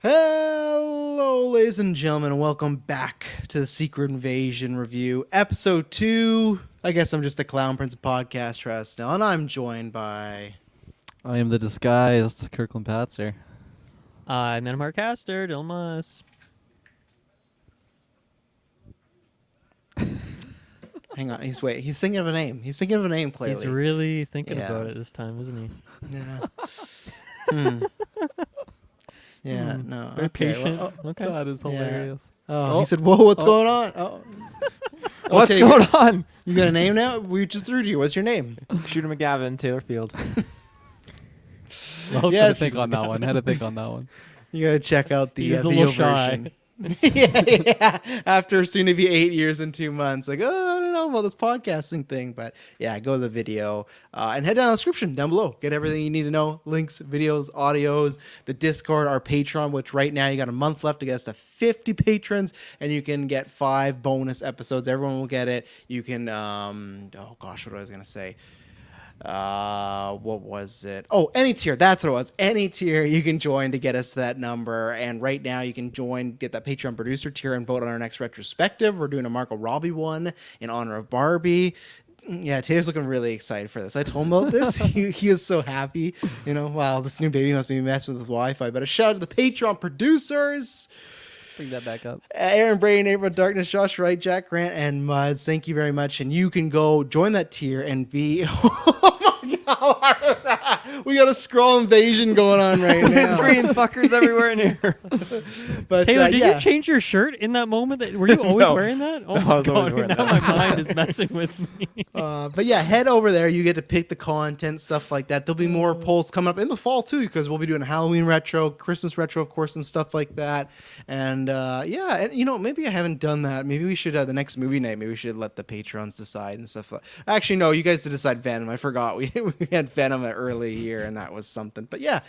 Hello, ladies and gentlemen. Welcome back to the Secret Invasion review, episode 2. I guess I'm just the Clown Prince of Podcast Trust now, and I'm joined by... I am the disguised Kirkland Patzer. I'm Animar Caster, Dilmas. Hang on, he's thinking of a name. He's thinking of a name, clearly. He's really thinking Yeah. about it this time, isn't he? Yeah. Yeah, no. Very okay, patient. well, Okay. That is hilarious. he said, whoa, what's going on? Oh. What's Okay, going on? You got a name now? We just threw to you. What's your name? Shooter McGavin, Taylor Field. Well, Yes. had to think on that one. Had to think on that one. You gotta check out the He was a video little shy. version. yeah. After soon to be 8 years and 2 months, like, oh, I don't know about this podcasting thing, but yeah, go to the video and head down the description down below. Get everything you need to know: links, videos, audios, the Discord, our Patreon, which right now you got a month left to get us to 50 patrons, and you can get 5 bonus episodes. Everyone will get it. You can, oh gosh, what was I gonna say? What was it? Oh, any tier. That's what it was. Any tier you can join to get us to that number. And right now you can join, get that Patreon producer tier and vote on our next retrospective. We're doing a Margot Robbie one in honor of Barbie. Yeah, Taylor's looking really excited for this. I told him about this. He is so happy. You know, wow, this new baby must be messing with his Wi-Fi. But a shout out to the Patreon producers. Bring that back up. Aaron Brady, Neighbor Darkness, Josh Wright, Jack Grant, and Muds. Thank you very much. And you can go join that tier and be... Oh my God. We got a scroll invasion going on right now. Screen fuckers everywhere in here. But, Taylor, did yeah. you change your shirt in that moment? Were you always No. wearing that? Oh No, my I was always God, wearing now that. my mind is messing with me. But yeah, head over there. You get to pick the content, stuff like that. There'll be more polls coming up in the fall too, because we'll be doing Halloween retro, Christmas retro, of course, and stuff like that. And yeah, and you know, maybe I haven't done that. Maybe we should the next movie night. Maybe we should let the patrons decide and stuff. Actually, no, you guys did decide Venom. I forgot we had Venom early here, and that was something. But yeah,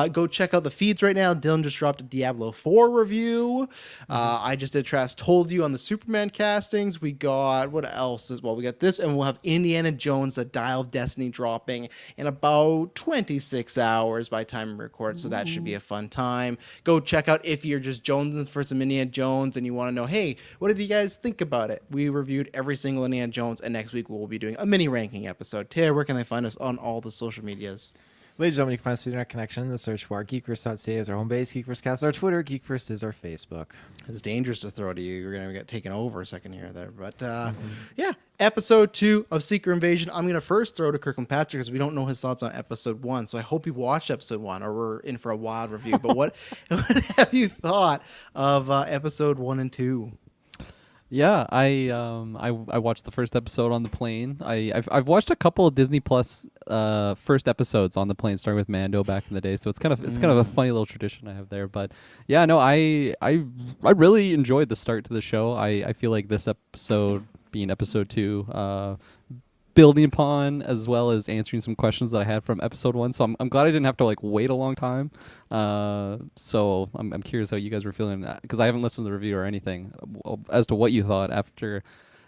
go check out the feeds right now. Dylan just dropped a Diablo 4 review. I just did Trash Told You on the Superman castings. We got what else as well? We got this, and we'll have Indiana Jones: The Dial of Destiny dropping in about 26 hours by time we record. So that should be a fun time. Go check out if you're just jonesing for some Indiana Jones and you want to know, hey, what did you guys think about it? We reviewed every single Indiana Jones, and next week we'll be doing a mini ranking episode. Taylor, where can they find us on all the social medias? Ladies and gentlemen, you can find us through the Internet Connection in the search bar. GeekVerse.ca is our home base. GeekVerse is our Twitter. GeekVerse is our Facebook. It's dangerous to throw to you. You're going to get taken over a second here there. But yeah, episode 2 of Secret Invasion. I'm going to first throw to Kirkland Patzer because we don't know his thoughts on episode 1. So I hope you watched episode 1 or we're in for a wild review. But what have you thought of episode 1 and 2? Yeah, I watched the first episode on the plane. I've watched a couple of Disney Plus first episodes on the plane, starting with Mando back in the day. So it's kind of a funny little tradition I have there. But yeah, no, I really enjoyed the start to the show. I feel like this episode, being episode 2, building upon as well as answering some questions that I had from episode 1. So I'm glad I didn't have to wait a long time. So I'm curious how you guys were feeling, because I haven't listened to the review or anything as to what you thought after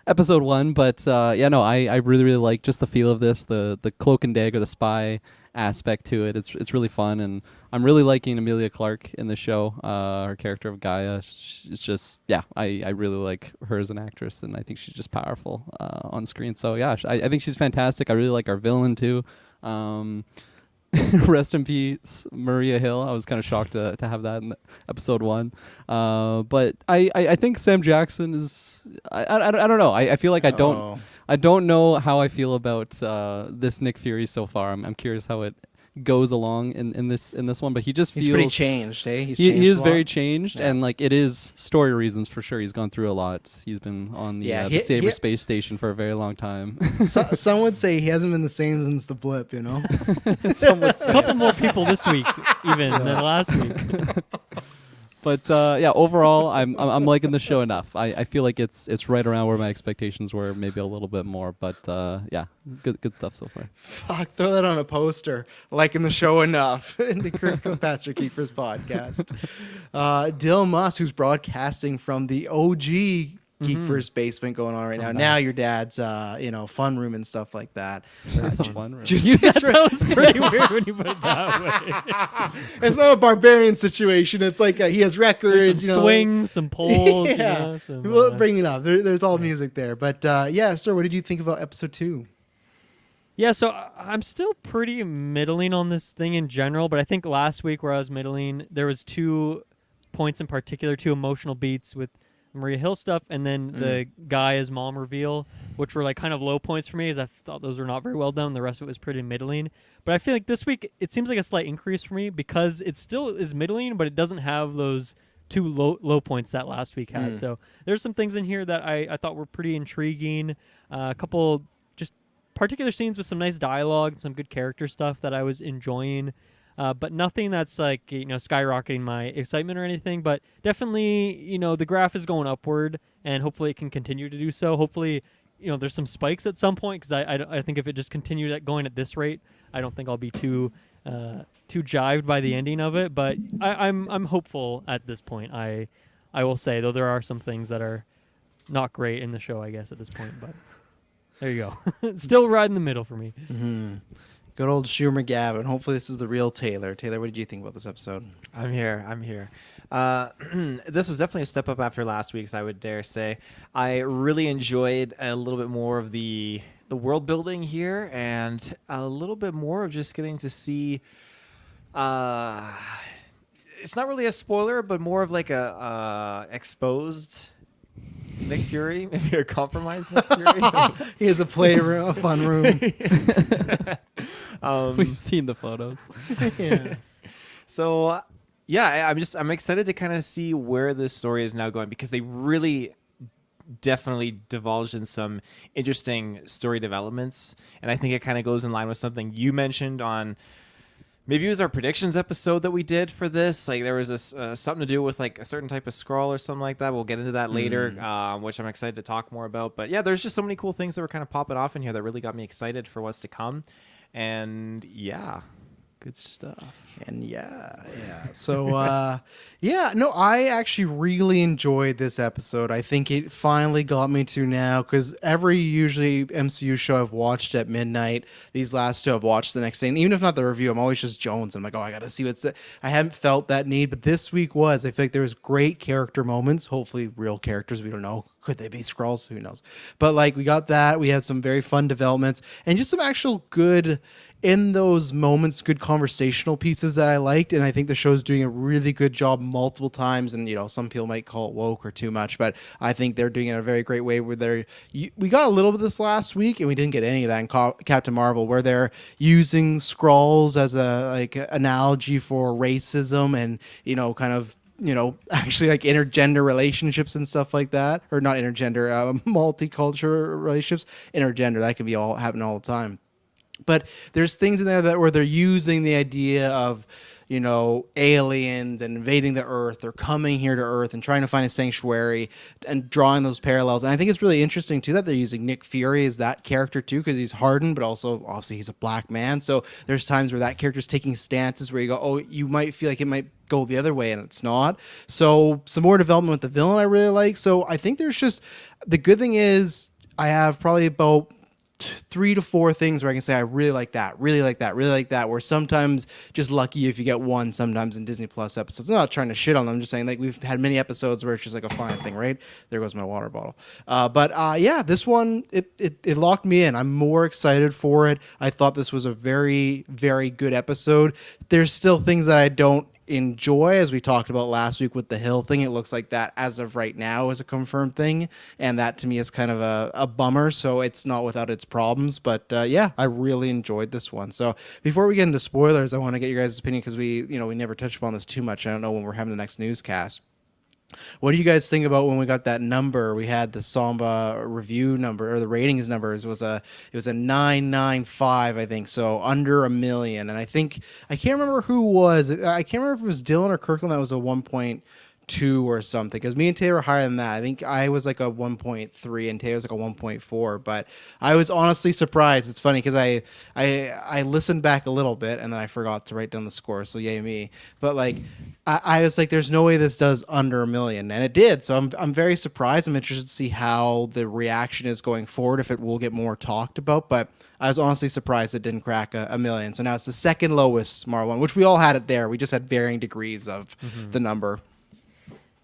episode 1. But yeah, no, I really like just the feel of this, the cloak and dagger, the spy aspect to it. It's really fun, and I'm really liking Emilia Clarke in the show. Her character of Gaia, it's just, yeah, I really like her as an actress, and I think she's just powerful on screen. So yeah, I think she's fantastic. I really like our villain too. Rest in peace, Maria Hill. I was kind of shocked to have that in episode 1. But I think Sam Jackson is, I don't know. I feel like I don't know how I feel about this Nick Fury so far. I'm curious how it goes along in this one, but he's Pretty changed, eh? He is very changed, yeah. And it is story reasons for sure. He's gone through a lot. He's been on the Sabre space station for a very long time. Some would say he hasn't been the same since the blip, you know. Some would say. A couple more people this week, even than last week. But yeah, overall, I'm liking the show enough. I feel like it's right around where my expectations were, maybe a little bit more. But yeah, good stuff so far. Fuck, throw that on a poster. Liking the show enough. Into Kirkland Patzer GeekVerse podcast. Dylan Moss, who's broadcasting from the OG GeekVerse basement going on right now. Now your dad's fun room and stuff like that. Fun room. That sounds pretty weird when you put it that way. It's not a barbarian situation. It's like he has records, Some swings, some poles. Yeah, Some, we'll bring it up. There's all music there. But sir, what did you think about episode 2? Yeah, so I'm still pretty middling on this thing in general, but I think last week where I was middling, there was 2 points in particular, 2 emotional beats with Maria Hill stuff, and then the guy as mom reveal, which were like kind of low points for me, as I thought those were not very well done. The rest of it was pretty middling. But I feel like this week it seems like a slight increase for me because it still is middling, but it doesn't have those 2 low points that last week had. So there's some things in here that I thought were pretty intriguing. A couple just particular scenes with some nice dialogue and some good character stuff that I was enjoying. But nothing that's like, skyrocketing my excitement or anything. But definitely, the graph is going upward, and hopefully it can continue to do so. Hopefully, there's some spikes at some point, because I think if it just continued going at this rate, I don't think I'll be too jived by the ending of it. But I'm hopeful at this point. I will say, though there are some things that are not great in the show, I guess, at this point. But there you go. Still right in the middle for me. Mm-hmm. Good old Schumer Gavin. Hopefully this is the real Taylor. Taylor, what did you think about this episode? I'm here. This was definitely a step up after last week's, I would dare say. I really enjoyed a little bit more of the world building here, and a little bit more of just getting to see. It's not really a spoiler, but more of like a exposed Nick Fury, maybe a compromised Nick Fury. He has a playroom, a fun room. We've seen the photos. Yeah. So, I'm excited to kind of see where this story is now going, because they really definitely divulged in some interesting story developments, and I think it kind of goes in line with something you mentioned on. Maybe it was our predictions episode that we did for this. Like there was this something to do with like a certain type of scroll or something like that. We'll get into that later, which I'm excited to talk more about. But yeah, there's just so many cool things that were kind of popping off in here that really got me excited for what's to come. And yeah, good stuff. And yeah. So, I actually really enjoyed this episode. I think it finally got me to now, because every usually MCU show I've watched at midnight, these last 2 I've watched the next day. And even if not the review, I'm always just Jones. I'm like, I got to see I haven't felt that need, but this week I feel like there was great character moments, hopefully real characters. We don't know. Could they be Skrulls? Who knows? But like we got that. We had some very fun developments and just some actual good, in those moments, good conversational pieces that I liked. And I think the show's doing a really good job multiple times. And, some people might call it woke or too much, but I think they're doing it in a very great way where we got a little bit of this last week, and we didn't get any of that in Captain Marvel, where they're using Skrulls as a analogy for racism and, kind of, actually like intergender relationships and stuff like that, or not intergender, multicultural relationships, intergender, that can be happening all the time. But there's things in there where they're using the idea of, aliens and invading the Earth, or coming here to Earth and trying to find a sanctuary, and drawing those parallels. And I think it's really interesting too that they're using Nick Fury as that character too, because he's hardened, but also obviously he's a black man. So there's times where that character's taking stances where you go, oh, you might feel like it might go the other way, and it's not. So some more development with the villain I really like. So I think there's just, the good thing is I have probably about 3 to 4 things where I can say I really like that, really like that, really like that, where sometimes just lucky if you get one sometimes in Disney Plus episodes. I'm not trying to shit on them, I'm just saying like we've had many episodes where it's just like a fine thing, right? There goes my water bottle. This one, it locked me in. I'm more excited for it. I thought this was a very, very good episode. There's still things that I don't enjoy, as we talked about last week with the Hill thing. It looks like that as of right now is a confirmed thing, and that to me is kind of a bummer. So it's not without its problems, but I really enjoyed this one. So before we get into spoilers, I want to get your guys' opinion, because we never touched upon this too much. I don't know when we're having the next newscast. What do you guys think about when we got that number? We had the Samba review number, or the ratings numbers. It was a 995, I think, so under 1 million. And I can't remember who was. I can't remember if it was Dylan or Kirkland that was a 1.2 2 or something, because me and Taylor were higher than that. I think I was like a 1.3 and Taylor was like a 1.4, but I was honestly surprised. It's funny because I listened back a little bit and then I forgot to write down the score, so yay me. But like I was like, there's no way this does under 1 million, and it did. So I'm very surprised. I'm interested to see how the reaction is going forward, if it will get more talked about, but I was honestly surprised it didn't crack a million. So now it's the second lowest Marvel one, which we all had it there. We just had varying degrees of the number.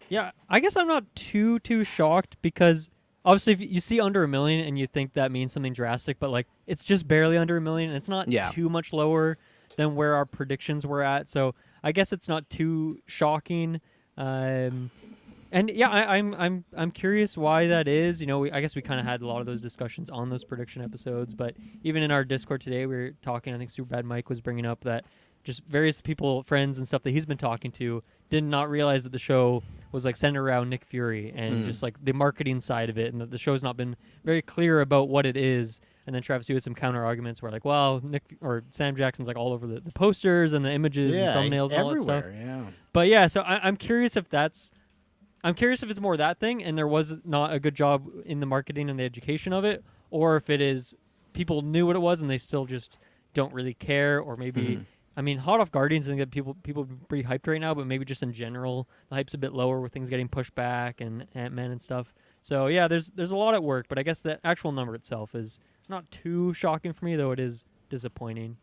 Yeah, I guess I'm not too shocked, because obviously if you see under 1 million and you think that means something drastic, but like it's just barely under 1 million. And it's not too much lower than where our predictions were at. So I guess it's not too shocking. And yeah, I'm curious why that is. You know, I guess we kind of had a lot of those discussions on those prediction episodes. But even in our Discord today, we were talking. I think Superbad Mike was bringing up that just various people, friends and stuff that he's been talking to, did not realize that the show was like centered around Nick Fury and just like the marketing side of it, and that the show's not been very clear about what it is. And then Travis, you had some counter arguments where like, well, Nick or Sam Jackson's like all over the posters and the images and thumbnails and all that stuff. Yeah. But yeah, so I'm curious if it's more that thing, and there was not a good job in the marketing and the education of it, or if it is people knew what it was and they still just don't really care, or maybe. I mean, hot off Guardians, I think that people are pretty hyped right now, but maybe just in general, the hype's a bit lower with things getting pushed back and Ant-Man and stuff. So yeah, there's a lot at work, but I guess the actual number itself is not too shocking for me, though it is disappointing.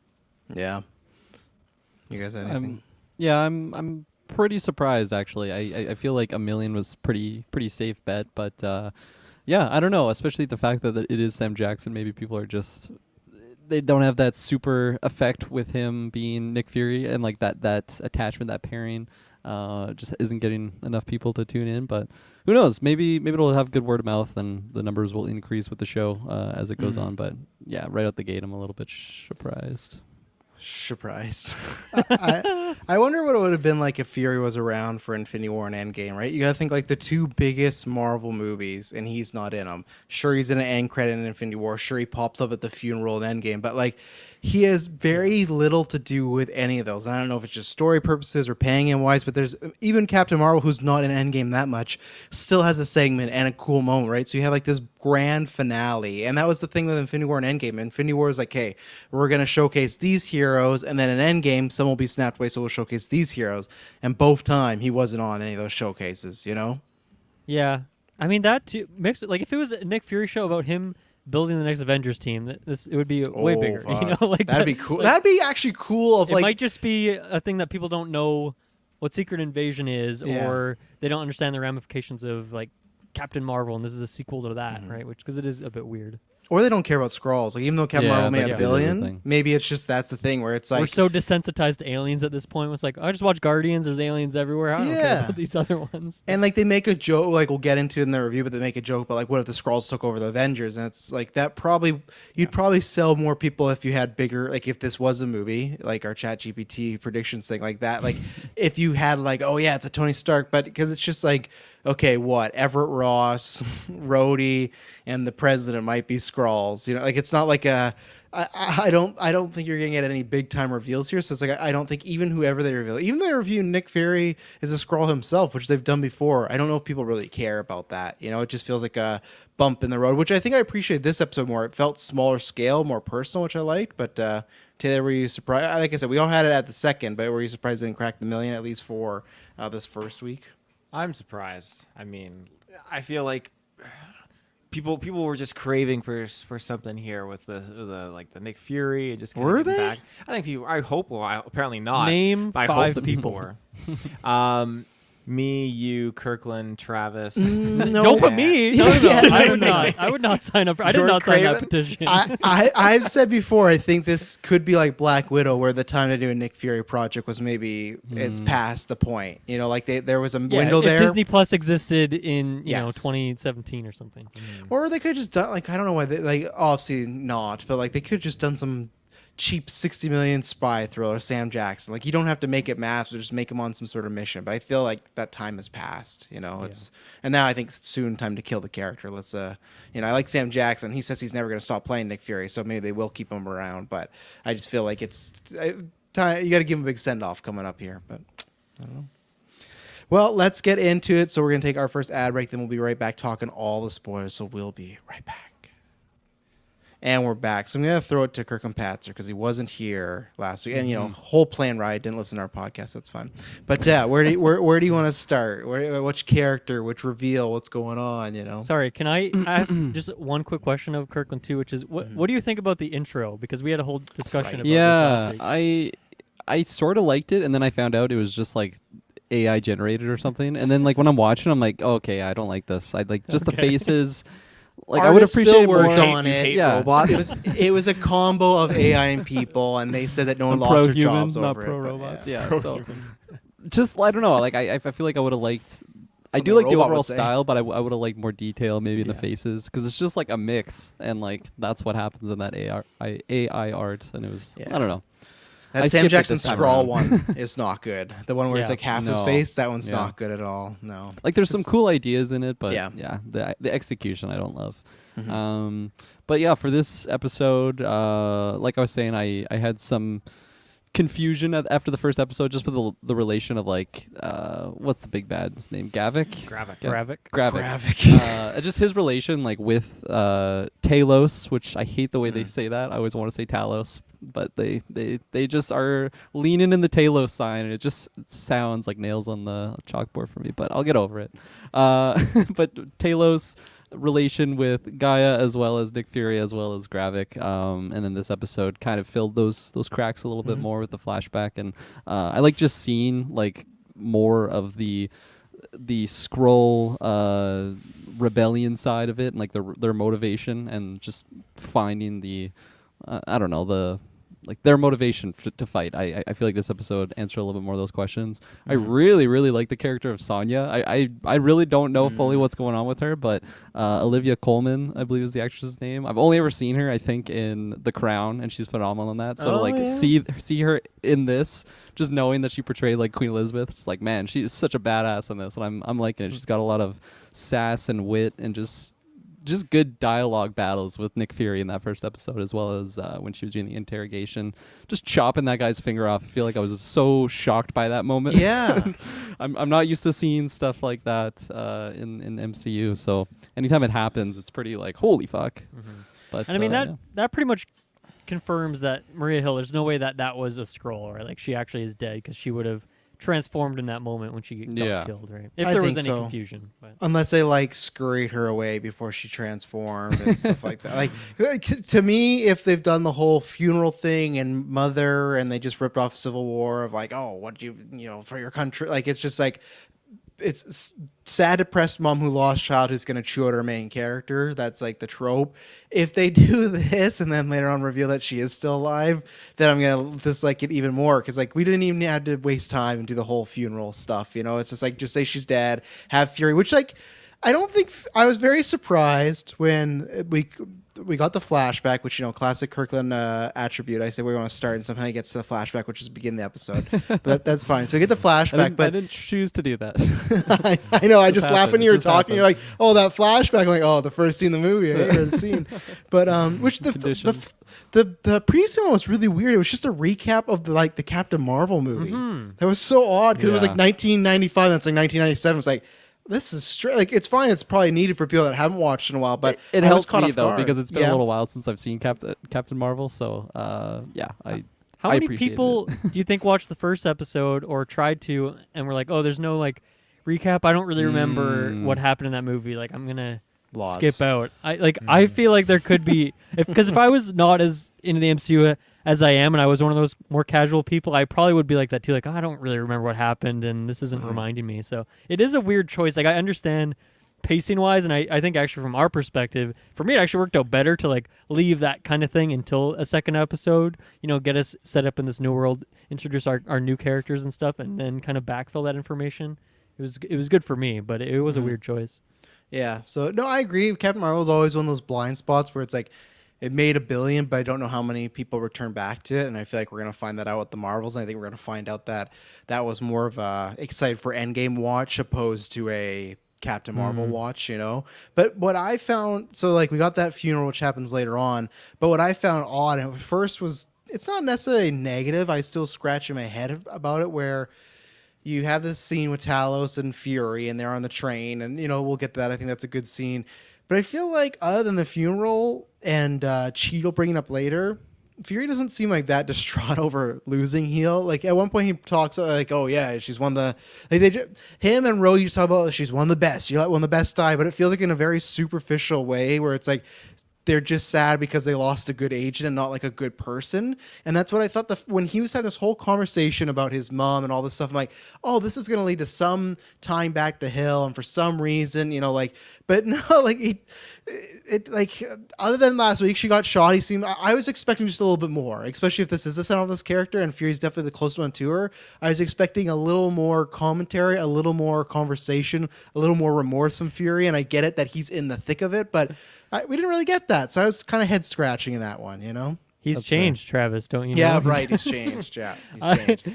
Yeah. You guys had anything? I'm pretty surprised actually. I feel like 1 million was pretty safe bet, but yeah, I don't know, especially the fact that it is Sam Jackson. Maybe people are just, they don't have that super effect with him being Nick Fury, and like that attachment, that pairing just isn't getting enough people to tune in. But who knows? Maybe it'll have good word of mouth and the numbers will increase with the show as it goes on. But yeah, right out the gate, I'm a little bit surprised. I wonder what it would have been like if Fury was around for Infinity War and Endgame, right? You gotta think like the two biggest Marvel movies, and he's not in them. Sure, he's in an end credit in Infinity War. Sure, he pops up at the funeral in Endgame, but like he has very little to do with any of those. I don't know if it's just story purposes or paying him wise, but there's even Captain Marvel, who's not in Endgame that much, still has a segment and a cool moment, right? So you have like this grand finale, and that was the thing with Infinity War and Endgame. Infinity War is like, hey, we're gonna showcase these heroes, and then in Endgame, some will be snapped away, so we'll showcase these heroes. And both time he wasn't on any of those showcases, you know? Yeah, I mean that too. Mixed, like if it was a Nick Fury show about him building the next Avengers team, it would be way bigger. You know, like that'd be cool. Like, that'd be actually cool. It might just be a thing that people don't know what Secret Invasion is, or they don't understand the ramifications of like Captain Marvel, and this is a sequel to that, right? Which, because it is a bit weird. Or they don't care about Skrulls. Like, even though Captain Marvel may have a billion, maybe it's just that's the thing where it's like, we're so desensitized to aliens at this point. It's like, I just watch Guardians. There's aliens everywhere. I don't care about these other ones. And like they make a joke, like we'll get into it in the review, but they make a joke about like, what if the Skrulls took over the Avengers? And it's like that probably you'd probably sell more people if you had bigger, like if this was a movie, like our ChatGPT predictions thing like that. Like if you had like, oh yeah, it's a Tony Stark, but because it's just like, okay, what? Everett Ross, Rhodey, and the president might be Skrulls. You know, like it's not like a. I don't think you're gonna get any big time reveals here. So it's like I don't think even whoever they reveal, even they review Nick Fury is a Skrull himself, which they've done before. I don't know if people really care about that. You know, it just feels like a bump in the road, which I think I appreciate this episode more. It felt smaller scale, more personal, which I liked. But Taylor, were you surprised? Like I said, we all had it at the second, but were you surprised it didn't crack the million at least for this first week? I'm surprised. I mean, I feel like people were just craving for something here with the like the Nick Fury and just kind were of they? Back. I think people. I hope. Well, apparently not. Name but I 5 hope the people were. Me, you, Kirkland, Travis. No. Don't put me. No. Yeah, I would not. I would not sign up. I did not sign that petition. I've said before, I think this could be like Black Widow, where the time to do a Nick Fury project was maybe it's past the point. You know, like there was a window if there. Disney Plus existed in you know Yes. 2017 or something. Or they could have just done like I don't know why they like obviously not, but like they could have just done some cheap 60 million spy thriller, Sam Jackson. Like you don't have to make it mass, or just make him on some sort of mission. But I feel like that time has passed. You know, it's and now I think it's soon time to kill the character. Let's you know, I like Sam Jackson. He says he's never going to stop playing Nick Fury, so maybe they will keep him around. But I just feel like it's time. You got to give him a big send off coming up here. But I don't know. Well, let's get into it. So we're going to take our first ad break, then we'll be right back talking all the spoilers. So we'll be right back. And we're back. So I'm going to throw it to Kirkham Patzer because he wasn't here last week. And, you know, whole plane ride, didn't listen to our podcast. That's fine. But where do you want to start? Which character, which reveal, what's going on, you know? Sorry, can I ask just one quick question of Kirkland too, which is what do you think about the intro? Because we had a whole discussion about this last week. I sort of liked it, and then I found out it was just like AI generated or something. And then like when I'm watching, I'm like, oh, okay, I don't like this. I like just the faces. Like I would Artists appreciate still more. worked on You it. hate Yeah. robots. It was a combo of AI and people, and they said that no one lost their jobs not over pro it. but robots. yeah. Yeah. So just I don't know. Like I feel like I would have liked. I Something do like a the robot overall would say. style, but I would have liked more detail maybe in the faces because it's just like a mix, and like that's what happens in that AI art, and it was Yeah. I don't know. That I Sam skipped it Jackson this time scrawl around. one is not good. The one where it's Yeah. like half his No. face, that one's Yeah. not good at all. No. Like there's some cool ideas in it, but Yeah. the execution I don't love. Mhm. But yeah, for this episode, like I was saying, I had some confusion after the first episode just with the relation of like what's the big bad's name? Gavik? Gravik. Gravik. Gravik. Just his relation like with Talos, which I hate the way they say that. I always want to say Talos, but they just are leaning in the Talos sign, and it sounds like nails on the chalkboard for me, but I'll get over it. But Talos relation with Gaia as well as Nick Fury as well as Gravik, and then this episode kind of filled those cracks a little bit more with the flashback, and I like just seeing like more of the Skrull rebellion side of it, and like their motivation, and just finding the I don't know, their motivation to fight. I feel like this episode answered a little bit more of those questions. I really, really like the character of Sonya. I really don't know fully what's going on with her, but Olivia Colman, I believe is the actress's name. I've only ever seen her, I think, in The Crown, and she's phenomenal in that. So Oh, yeah. see her in this, just knowing that she portrayed like Queen Elizabeth, it's like, man, she is such a badass in this, and I'm liking it. She's got a lot of sass and wit, and just good dialogue battles with Nick Fury in that first episode, as well as when she was doing the interrogation, just chopping that guy's finger off. I feel like I was so shocked by that moment. Yeah. I'm not used to seeing stuff like that in MCU, so anytime it happens, it's pretty like holy fuck. But And I mean yeah. that pretty much confirms that Maria Hill. There's no way that was a Skrull, right? Like she actually is dead because she would have transformed in that moment when she got Yeah. killed, right? If I there was think any so. confusion. But. Unless they like scurried her away before she transformed and stuff like that. Like to me, if they've done the whole funeral thing and Mother, and they just ripped off Civil War of like, oh, what you know for your country, like it's just like it's sad, depressed mom who lost child who's gonna chew out her main character. That's like the trope. If they do this and then later on reveal that she is still alive, then I'm gonna dislike it even more because like we didn't even have to waste time and do the whole funeral stuff. You know, it's just like just say she's dead, have Fury, which like I don't think I was very surprised when we got the flashback, which, you know, classic Kirkland attribute. I say we want to start and somehow he gets to the flashback, which is begin the episode. But that's fine. So we get the flashback, I didn't choose to do that. I know. I Just just laugh when happened. you It were just talking. happened. You're like, "Oh, that flashback!" I'm like, "Oh, the first scene in the movie, the scene." But which the Conditioned. the pre-scene one was really weird. It was just a recap of the Captain Marvel movie. That was so odd because it was like Yeah. 1995. And it's like 1997. It's like this is straight. Like it's fine. It's probably needed for people that haven't watched in a while. But It I was helped caught me off though guard. because it's been Yeah. a little while since I've seen Captain Marvel. So yeah, How I many appreciated people it. do you think watched the first episode or tried to and were like, "Oh, there's no like recap. I don't really remember what happened in that movie. Like, I'm gonna Lots. skip out." I feel like there could be because if I was not as into the MCU as I am, and I was one of those more casual people, I probably would be like that too. Like, I don't really remember what happened, and this isn't reminding me. So it is a weird choice. Like, I understand pacing wise, and I think actually from our perspective, for me it actually worked out better to like leave that kind of thing until a second episode, you know, get us set up in this new world, introduce our new characters and stuff, and then kind of backfill that information. It was good for me, but it was a weird choice. Yeah. So no, I agree. Captain Marvel is always one of those blind spots where it's like it made $1 billion, but I don't know how many people return back to it. And I feel like we're gonna find that out with the Marvels. And I think we're gonna find out that that was more of a excited for Endgame watch opposed to a Captain Marvel watch, you know. But what I found, so like we got that funeral, which happens later on. But what I found odd at first was it's not necessarily negative. I still scratch in my head about it where you have this scene with Talos and Fury, and they're on the train, and we'll get to that. I think that's a good scene. But I feel like other than the funeral and Cheeto bringing up later, Fury doesn't seem like that distraught over losing Heel. Like at one point he talks like, "Oh yeah, she's one of the him and Rhodey just talk about she's one of the best. You let one of the best die," but it feels like in a very superficial way where it's like they're just sad because they lost a good agent and not like a good person. And that's what I thought when he was having this whole conversation about his mom and all this stuff. I'm like, oh, this is going to lead to some time back to Hill. And for some reason, but no, like like other than last week, she got shot. I was expecting just a little bit more, especially if this is the center of this character and Fury's definitely the closest one to her. I was expecting a little more commentary, a little more conversation, a little more remorse from Fury. And I get it that he's in the thick of it, but we didn't really get that. So I was kind of head scratching in that one, He's That's changed, Travis, don't you know? Yeah, right. He's changed. Yeah, he's changed.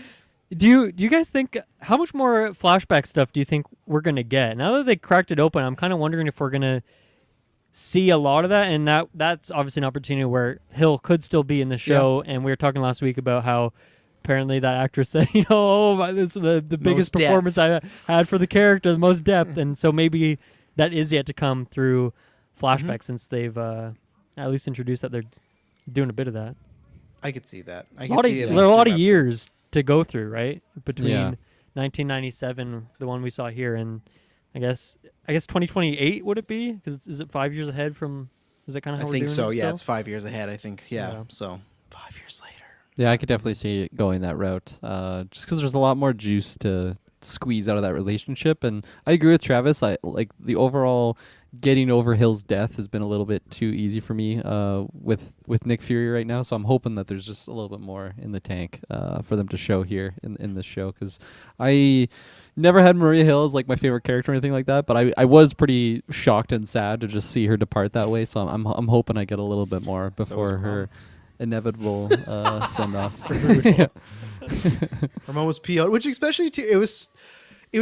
Do you guys think how much more flashback stuff do you think we're gonna get now that they cracked it open? I'm kind of wondering if we're gonna see a lot of that, and that's obviously an opportunity where Hill could still be in the show. And we were talking last week about how apparently that actress said, this is the biggest performance I had for the character, the most depth, and so maybe that is yet to come through flashback since they've at least introduced that they're doing a bit of that. I could see that. There are a lot of years to go through, right? Between 1997, the one we saw here, and I guess 2028 would it be? Because is it 5 years ahead from? Is that kind of how I we're doing think so. it, Yeah, it's 5 years ahead. I think. Yeah. Yeah. So 5 years later. Yeah, I could definitely see it going that route. Just because there's a lot more juice to squeeze out of that relationship, and I agree with Travis. I like the overall getting over Hill's death has been a little bit too easy for me with Nick Fury right now. So I'm hoping that there's just a little bit more in the tank for them to show here in this show, because I never had Maria Hill as like my favorite character or anything like that, but I was pretty shocked and sad to just see her depart that way. So I'm hoping I get a little bit more before her inevitable send off. Her mom was PO'd, which especially too, it was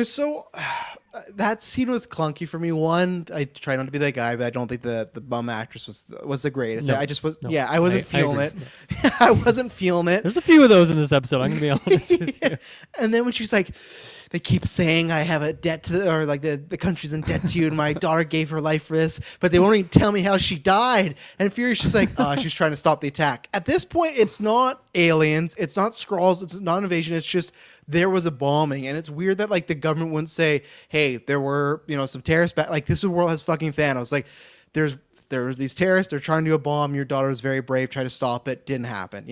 so that scene was clunky for me. One, I try not to be that guy, but I don't think the bum actress was the greatest. No. I just was No. I wasn't feeling I it. I wasn't feeling it. There's a few of those in this episode. I'm gonna be honest with you. And then when she's like, they keep saying I have a debt to, or like the country's in debt to you, and my daughter gave her life for this, but they won't even tell me how she died. And Fury's just like, she's trying to stop the attack. At this point, it's not aliens, it's not Skrulls, it's not invasion. It's just there was a bombing, and it's weird that like the government wouldn't say, hey, there were some terrorists back. Like this world has fucking Thanos. Like there was these terrorists, they're trying to do a bomb, your daughter was very brave, try to stop it, didn't happen,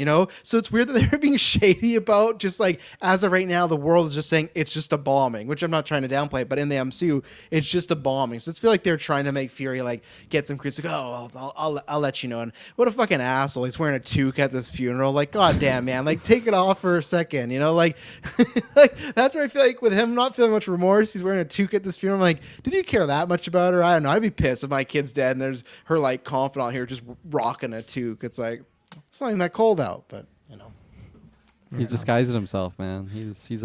So it's weird that they're being shady about just like, as of right now, the world is just saying it's just a bombing, which I'm not trying to downplay, but in the MCU, it's just a bombing. So it's feel like they're trying to make Fury like get some credence, like, I'll let you know. And what a fucking asshole, he's wearing a toque at this funeral. Like, goddamn, man, like take it off for a second, like, like that's where I feel like with him not feeling much remorse, he's wearing a toque at this funeral. I'm like, did you care that much about her? I don't know. I'd be pissed if my kid's dead and there's her like confidant here just rocking a toque. It's like, it's not even that cold out, but He's disguising himself, man. He's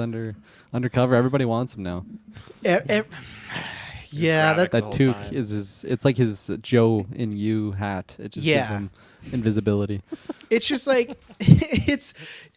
undercover. Everybody wants him now. Yeah, graphic that the whole Toque time. is it's like his Joe in You hat. It just gives him invisibility. it's just like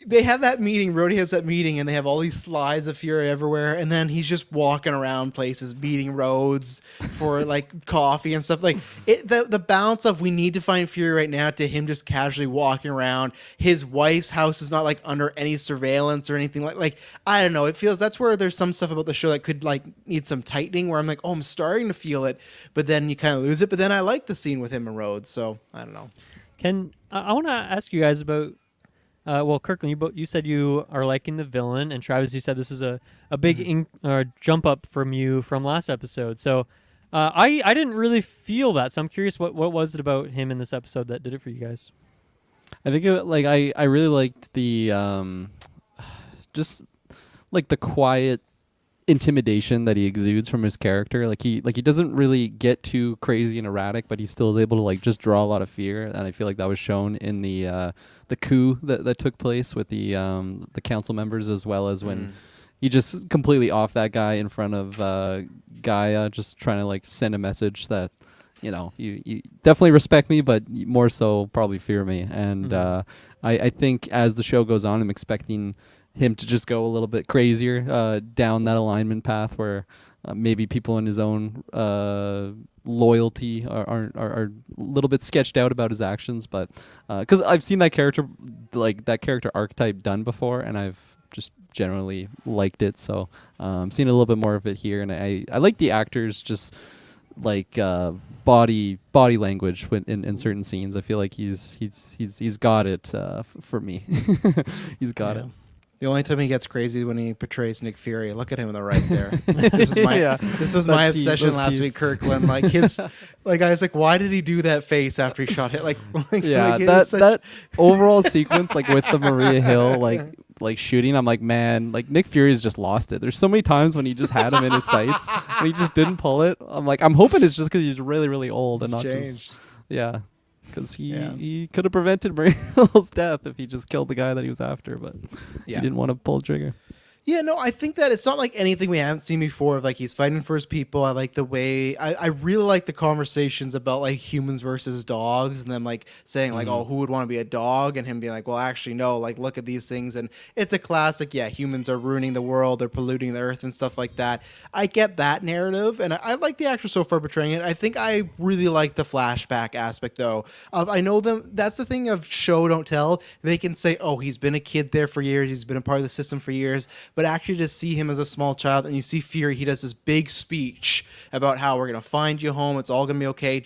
they have that meeting. Rhodey has that meeting, and they have all these slides of Fury everywhere, and then he's just walking around places, beating roads for like coffee and stuff. Like the balance of we need to find Fury right now to him just casually walking around. His wife's house is not like under any surveillance or anything like I don't know. It feels that's where there's some stuff about the show that could like need some tightening. Where I'm like, oh, I'm starting to feel it, but then you kind of lose it. But then I like the scene with him and Rhodes, so I don't know. I want to ask you guys about Kirkland, you said you are liking the villain, and Travis, you said this is a big jump up from you from last episode. So I didn't really feel that, so I'm curious what was it about him in this episode that did it for you guys? I think I really liked the just like the quiet intimidation that he exudes from his character. Like he doesn't really get too crazy and erratic, but he still is able to like just draw a lot of fear. And I feel like that was shown in the coup that took place with the council members, as well as when he just completely off that guy in front of Gaia, just trying to like send a message that you definitely respect me, but more so probably fear me. And I think as the show goes on, I'm expecting him to just go a little bit crazier down that alignment path where maybe people in his own loyalty are a little bit sketched out about his actions. But because I've seen that character archetype done before, and I've just generally liked it. So I'm seeing a little bit more of it here, and I like the actors just like body language in certain scenes. I feel like he's got it for me. He's got it. The only time he gets crazy is when he portrays Nick Fury. Look at him on the right there. This was my obsession last week, Kirkland. Like his, like I was like, why did he do that face after he shot it? Like that overall sequence, like with the Maria Hill, like shooting, I'm like, man, like Nick Fury's just lost it. There's so many times when he just had him in his sights and he just didn't pull it. I'm like, I'm hoping it's just because he's really, really old and not just because he could have prevented Maria Hill's death if he just killed the guy that he was after, but he didn't want to pull the trigger. Yeah, no, I think that it's not like anything we haven't seen before. Of like he's fighting for his people. I like the way I really like the conversations about like humans versus dogs, and them like saying like, oh, who would want to be a dog, and him being like, well, actually, no, like look at these things, and it's a classic. Yeah, humans are ruining the world, they're polluting the earth and stuff like that. I get that narrative, and I like the actor so far portraying it. I think I really like the flashback aspect though. I know them. That's the thing of show don't tell. They can say, oh, he's been a kid there for years, he's been a part of the system for years. But actually just see him as a small child, and you see Fury, he does this big speech about how we're going to find you home, it's all going to be okay,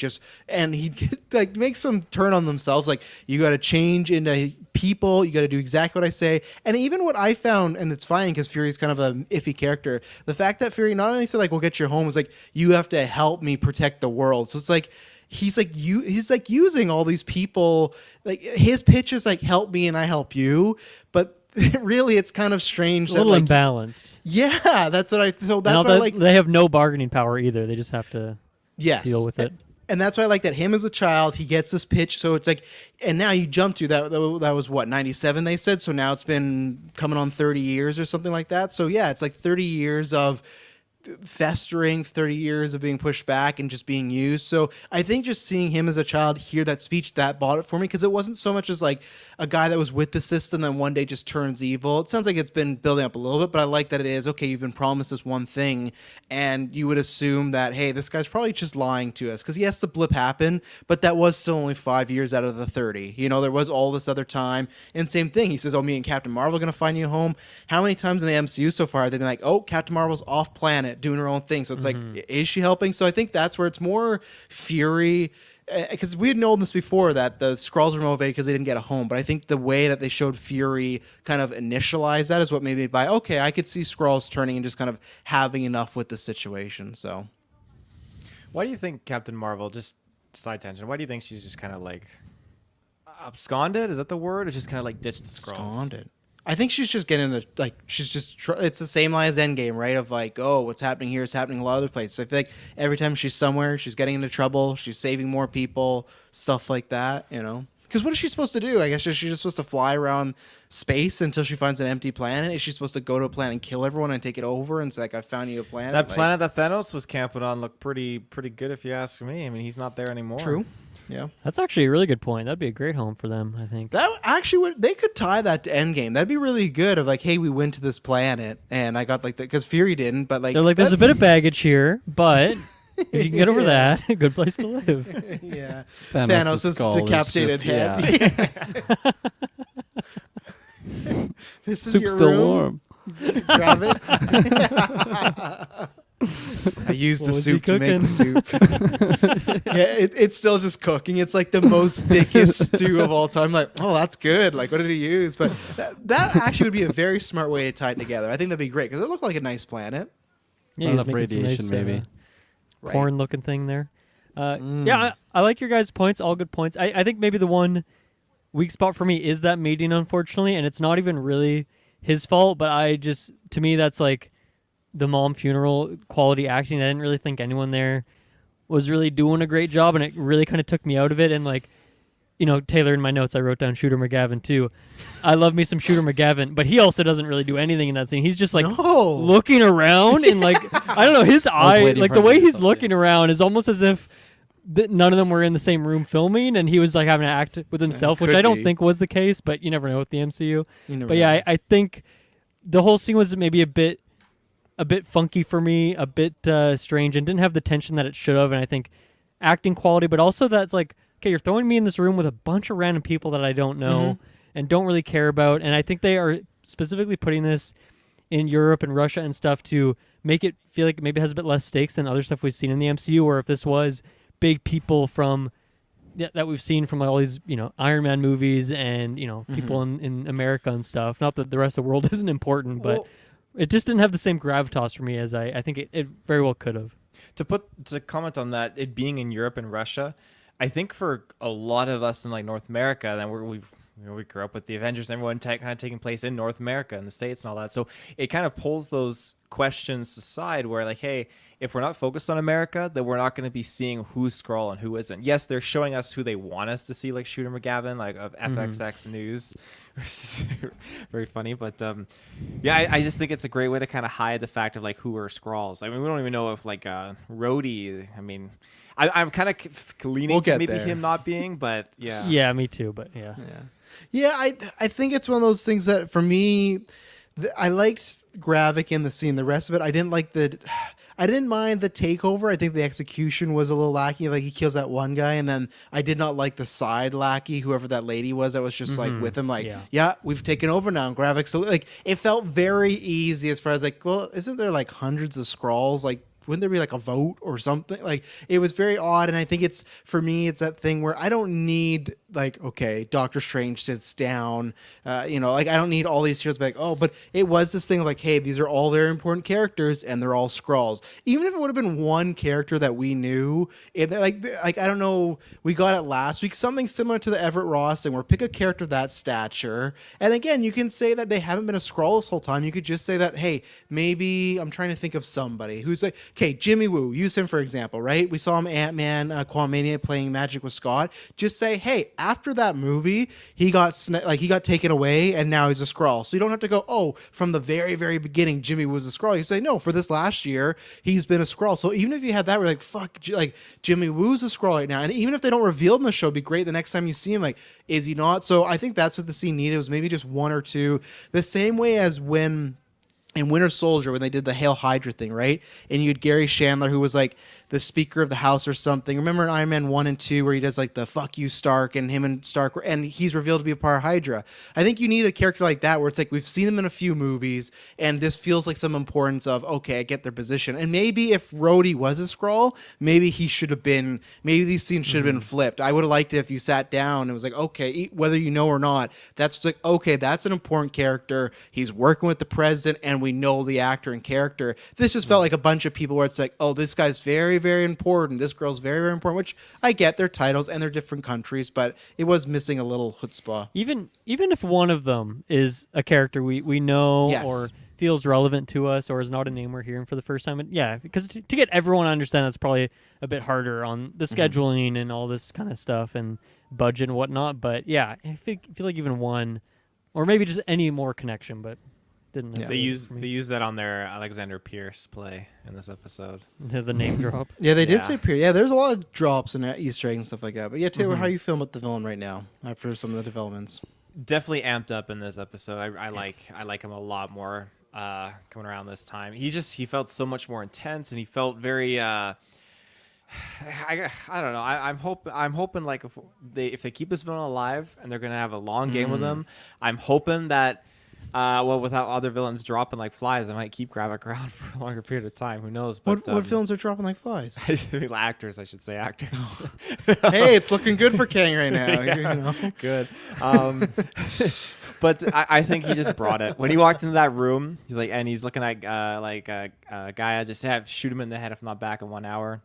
and he like makes them turn on themselves, like you got to change into people, you got to do exactly what I say. And even what I found, and it's fine because Fury's kind of an iffy character, the fact that Fury not only said like we'll get you home, is like you have to help me protect the world. So it's like he's like using all these people, like his pitch is like help me and I help you, but really it's kind of strange. It's a little imbalanced. Yeah, that's what I like. They have no bargaining power either. They just have to deal with it. And that's why I like that him as a child, he gets this pitch. So it's like, and now you jump to that was what, 97 they said. So now it's been coming on 30 years or something like that. So yeah, it's like 30 years of festering, 30 years of being pushed back and just being used. So I think just seeing him as a child hear that speech, that bought it for me, because it wasn't so much as like a guy that was with the system and one day just turns evil. It sounds like it's been building up a little bit, but I like that it is okay, you've been promised this one thing, and you would assume that, hey, this guy's probably just lying to us, because yes, the blip happened, but that was still only 5 years out of the 30. You know, there was all this other time. And same thing, he says, oh, me and Captain Marvel are gonna find you home. How many times in the MCU so far have they been like, oh, Captain Marvel's off planet doing her own thing? So it's like, is she helping? So I think that's where it's more Fury, because we had known this before that the Skrulls were motivated because they didn't get a home. But I think the way that they showed Fury kind of initialize that is what made me buy, okay, I could see Skrulls turning and just kind of having enough with the situation. So why do you think Captain Marvel, just side tangent, why do you think she's just kind of like absconded? Is that the word? Or just kind of like ditched the Skrulls? Absconded. I think she's just getting the, like, she's just, it's the same line as Endgame, right? Of like, oh, what's happening here is happening a lot of other places. So I feel like every time she's somewhere, she's getting into trouble, she's saving more people, stuff like that, you know? Because what is she supposed to do? I guess she's just supposed to fly around space until she finds an empty planet. Is she supposed to go to a planet and kill everyone and take it over and say, like, I found you a planet? That planet that Thanos was camping on looked pretty good if you ask me. I mean, he's not there anymore. True. Yeah, that's actually a really good point. That'd be a great home for them, I think. That actually would, they could tie that to Endgame. That'd be really good. Of like, hey, we went to this planet and I got like that, because Fury didn't. But like, they're like, there's a bit of baggage here, but if you can get over that, a good place to live. Yeah, Thanos' decapitated head. Yeah. This is Soup's your still room. warm. Grab it. I used the soup to make the soup. Yeah, it's still just cooking. It's like the most thickest stew of all time. Like, oh, that's good. Like, what did he use? But that actually would be a very smart way to tie it together. I think that'd be great because it looked like a nice planet. Yeah, Not enough radiation, maybe. Corn-looking thing there. Yeah, I like your guys' points. All good points. I think maybe the one weak spot for me is that meeting, unfortunately, and it's not even really his fault. But to me, that's like the mom funeral quality acting. I didn't really think anyone there was really doing a great job, and it really kind of took me out of it. And like, you know, Taylor, in my notes, I wrote down Shooter McGavin too. I love me some Shooter McGavin, but he also doesn't really do anything in that scene. He's just like looking around and like, I don't know, his eye, like the way he's looking around is almost as if none of them were in the same room filming, and he was like having to act with himself, which I don't think was the case, but you never know with the MCU. But yeah, I think the whole scene was maybe a bit funky for me, a bit strange, and didn't have the tension that it should have. And I think acting quality, but also that's like, okay, you're throwing me in this room with a bunch of random people that I don't know and don't really care about. And I think they are specifically putting this in Europe and Russia and stuff to make it feel like maybe it has a bit less stakes than other stuff we've seen in the MCU, or if this was big people from that we've seen from like all these, Iron Man movies and, people in America and stuff. Not that the rest of the world isn't important, but it just didn't have the same gravitas for me as I think it very well could have. To comment on that, it being in Europe and Russia, I think for a lot of us in like North America, then we grew up with the Avengers, and everyone kind of taking place in North America and the States and all that. So it kind of pulls those questions aside where like, hey, if we're not focused on America, then we're not going to be seeing who's Skrull and who isn't. Yes, they're showing us who they want us to see, like Shooter McGavin, like of FXX News, which is very funny. But I just think it's a great way to kind of hide the fact of like who are Skrulls. I mean, we don't even know if like Rhodey. I mean, I'm kind of leaning to maybe him not being, but yeah. Yeah, me too. But yeah. Yeah, I think it's one of those things that for me, I liked Gravik in the scene. The rest of it, I didn't like I didn't mind the takeover. I think the execution was a little lackey. Like he kills that one guy, and then I did not like the side lackey, whoever that lady was that was just like with him. Like, yeah, we've taken over now. And Gravik, so like it felt very easy as far as like, well, isn't there like hundreds of Skrulls? Like, wouldn't there be like a vote or something? Like it was very odd. And I think it's, for me, it's that thing where I don't need like, okay, Doctor Strange sits down, like I don't need all these heroes like, oh, but it was this thing of like, hey, these are all very important characters and they're all Skrulls. Even if it would have been one character that we knew, like I don't know, we got it last week, something similar to the Everett Ross thing where pick a character of that stature. And again, you can say that they haven't been a Skrull this whole time. You could just say that, hey, maybe I'm trying to think of somebody who's like, okay, Jimmy Woo, use him for example, right? We saw him Ant-Man, Quantumania playing Magic with Scott. Just say, hey, after that movie, he got taken away and now he's a Skrull. So you don't have to go, oh, from the very, very beginning, Jimmy was a Skrull. You say, no, for this last year, he's been a Skrull. So even if you had that, we're like, fuck, like Jimmy Woo's a Skrull right now. And even if they don't reveal it in the show, it'd be great the next time you see him, like, is he not? So I think that's what the scene needed, was maybe just one or two. The same way as when in Winter Soldier, when they did the Hail Hydra thing, right? And you had Gary Chandler, who was like the Speaker of the House or something. Remember in Iron Man 1 and 2 where he does like the fuck you Stark, and him and Stark, and he's revealed to be a part of Hydra. I think you need a character like that where it's like we've seen them in a few movies and this feels like some importance of, okay, I get their position. And maybe if Rhodey was a Skrull, maybe he should have been, maybe these scenes should have been flipped. I would have liked it if you sat down and was like, okay, whether you know or not, that's like, okay, that's an important character. He's working with the president and we know the actor and character. This just felt like a bunch of people where it's like, oh, this guy's very, very important. This girl's very, very important, which I get their titles and their different countries, but it was missing a little chutzpah. Even if one of them is a character we know or feels relevant to us or is not a name we're hearing for the first time, because to get everyone to understand, that's probably a bit harder on the scheduling and all this kind of stuff and budget and whatnot. But yeah, I feel like even one, or maybe just any more connection, but didn't. They use that on their Alexander Pierce play in this episode. The name drop. Yeah, they did say Pierce. Yeah, there's a lot of drops and Easter eggs and stuff like that. But yeah, Taylor, how you feel about the villain right now after some of the developments? Definitely amped up in this episode. I like him a lot more coming around this time. He felt so much more intense, and he felt very. I don't know. I'm hoping like if they keep this villain alive and they're gonna have a long game with him, I'm hoping that. Without other villains dropping like flies, I might keep Gravik around for a longer period of time. Who knows? But, what villains are dropping like flies? Actors, I should say actors. Hey, it's looking good for Kang right now. Yeah, good. But I think he just brought it. When he walked into that room, he's like, and he's looking at Gaia, just shoot him in the head if not back in 1 hour.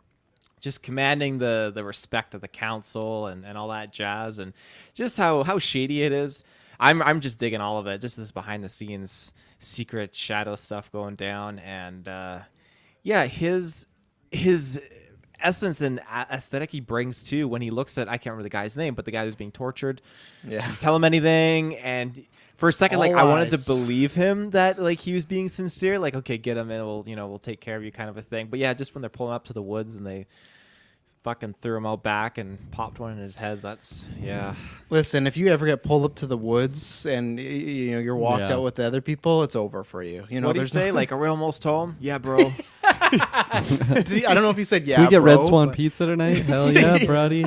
Just commanding the respect of the council and all that jazz, and just how shady it is. I'm just digging all of it, just this behind the scenes secret shadow stuff going down, and his essence and aesthetic he brings too when he looks at, I can't remember the guy's name, but the guy who's being tortured. Yeah, tell him anything, and for a second, I wanted to believe him that like he was being sincere, like okay, get him and we'll take care of you kind of a thing. But yeah, just when they're pulling up to the woods and they fucking threw him out back and popped one in his head. That's Listen, if you ever get pulled up to the woods and you're walked Yeah. out with the other people, it's over for you. You know, What do you there's say? Like, are we almost home? Yeah, bro. I don't know if he said yeah. Can we get bro, Red Swan but- pizza tonight? Hell yeah, Brody.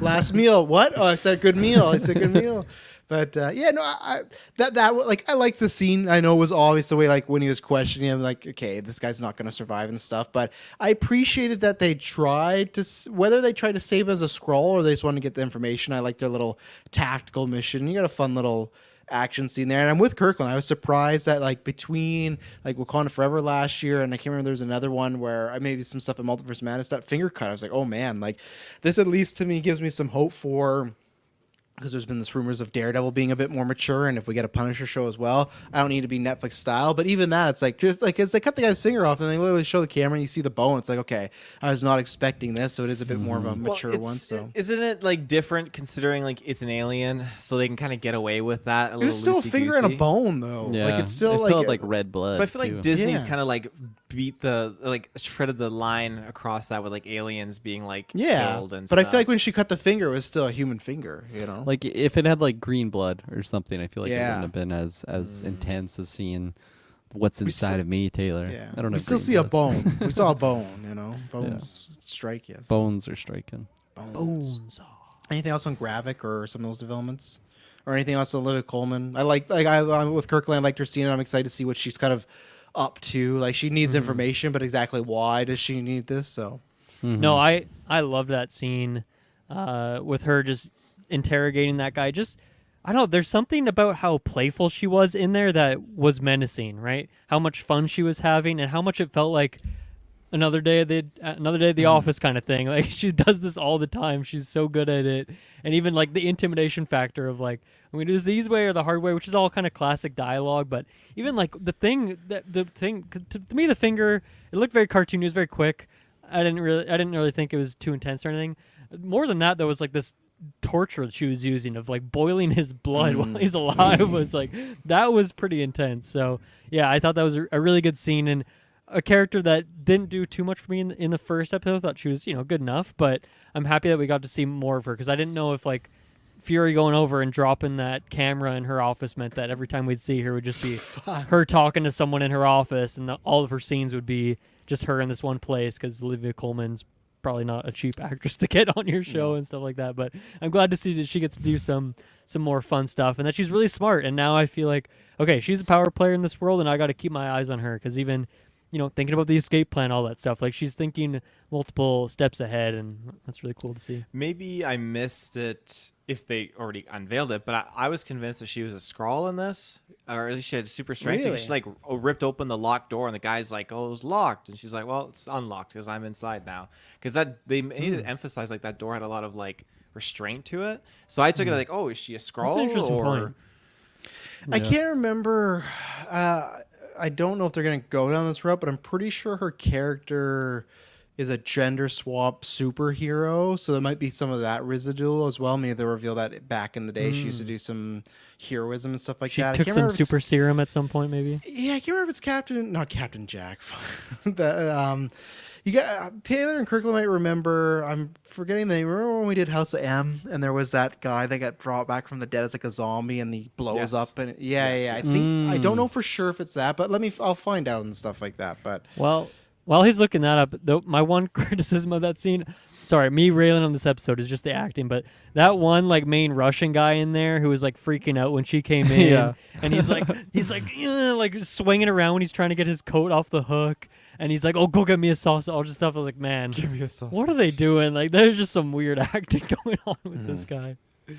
Last meal. What? Oh, I said good meal. I said good meal. But yeah, no, I like the scene. I know it was obvious the way like when he was questioning him, like, okay, this guy's not going to survive and stuff. But I appreciated that they tried to, whether they tried to save as a scroll or they just wanted to get the information. I liked their little tactical mission. You got a fun little action scene there. And I'm with Kirkland. I was surprised that like between like Wakanda Forever last year and I can't remember, there's another one where maybe some stuff in Multiverse Madness, that finger cut. I was like, oh man, like this at least to me gives me some hope for. Because there's been this rumors of Daredevil being a bit more mature, and if we get a Punisher show as well, I don't need to be Netflix style. But even that, it's like just like as they cut the guy's finger off and they literally show the camera and you see the bone, it's like okay, I was not expecting this, so it is a bit more of a mature Well, one. So isn't it like different considering like it's an alien, so they can kind of get away with that a it little was still a finger and a loosey-goosey? bone though. Yeah. Like it's still it like felt like red blood. But I feel like too. Disney's Yeah. kind of like beat shredded the line across that with like aliens being like yeah. killed and But I stuff. feel like when she cut the finger, it was still a human finger. You know. Like if it had like green blood or something, I feel like it Yeah. wouldn't have been as intense as seeing what's inside of me, Taylor. yeah. I don't know. We still see a bone. We saw a bone. You know, bones strike. Yes. Bones are striking. Bones. Anything else on Gravik or some of those developments, or anything else on Olivia Colman? I'm with Kirkland. I liked her scene. I'm excited to see what she's kind of up to. Like she needs information, but exactly why does she need this? So No, I love that scene with her just interrogating that guy. Just I don't know. There's something about how playful she was in there that was menacing, right? How much fun she was having, and how much it felt like another day at the office kind of thing. Like she does this all the time. She's so good at it, and even like the intimidation factor of like, I'm gonna do this the easy way or the hard way, which is all kind of classic dialogue. But even like the thing to me, the finger, it looked very cartoony. It was very quick. I didn't really think it was too intense or anything. More than that, there was like this torture she was using of like boiling his blood while he's alive was like that was pretty intense. So yeah, I thought that was a really good scene and a character that didn't do too much for me in the first episode. I thought she was good enough, but I'm happy that we got to see more of her because I didn't know if like Fury going over and dropping that camera in her office meant that every time we'd see her would just be her talking to someone in her office and all of her scenes would be just her in this one place because Olivia Colman's probably not a cheap actress to get on your show and stuff like that. But I'm glad to see that she gets to do some more fun stuff and that she's really smart. And now I feel like, okay, she's a power player in this world and I got to keep my eyes on her because even, thinking about the escape plan, all that stuff, like she's thinking multiple steps ahead and that's really cool to see. Maybe I missed it if they already unveiled it, but I was convinced that she was a Skrull in this, or at least she had super strength. Really? She like ripped open the locked door, and the guy's like, "Oh, it was locked," and she's like, "Well, it's unlocked because I'm inside now." Because they needed to emphasize like that door had a lot of like restraint to it. So I took it like, "Oh, is she a Skrull?" That's an interesting or point. I can't remember. I don't know if they're going to go down this route, but I'm pretty sure her character is a gender swap superhero. So there might be some of that residual as well. Maybe they'll reveal that back in the day she used to do some heroism and stuff like She that. I took can't some remember if it's- super serum at some point, maybe. Yeah, I can't remember if it's not Captain Jack. You got Taylor and Kirkland might remember. I'm forgetting the name. Remember when we did House of M and there was that guy that got brought back from the dead as like a zombie and he blows Yes. up and yeah. I think I don't know for sure if it's that, but I'll find out and stuff like that. But Well, while he's looking that up, my one criticism of that scene, sorry, me railing on this episode is just the acting, but that one like main Russian guy in there who was like freaking out when she came in, Yeah. and he's like like swinging around when he's trying to get his coat off the hook, and he's like, "Oh, go get me a sauce," all this stuff. I was like, man, give me a sauce. what are they doing? Like, there's just some weird acting going on with this guy.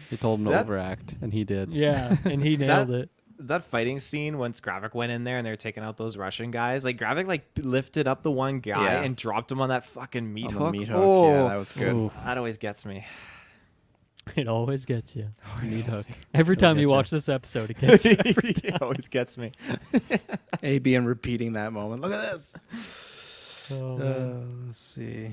They told him to That- overact, and he did. Yeah, and he nailed it. That fighting scene once Gravik went in there and they were taking out those Russian guys, like Gravik like lifted up the one guy Yeah. and dropped him on that fucking meat on the hook. meat hook, Oh, yeah, that was good. Oof. that always gets me. It always gets you. Meat hook. Every time get you ya. watch this episode, it gets you. It always gets me. AB and repeating that moment. Look at this. Oh, Let's see.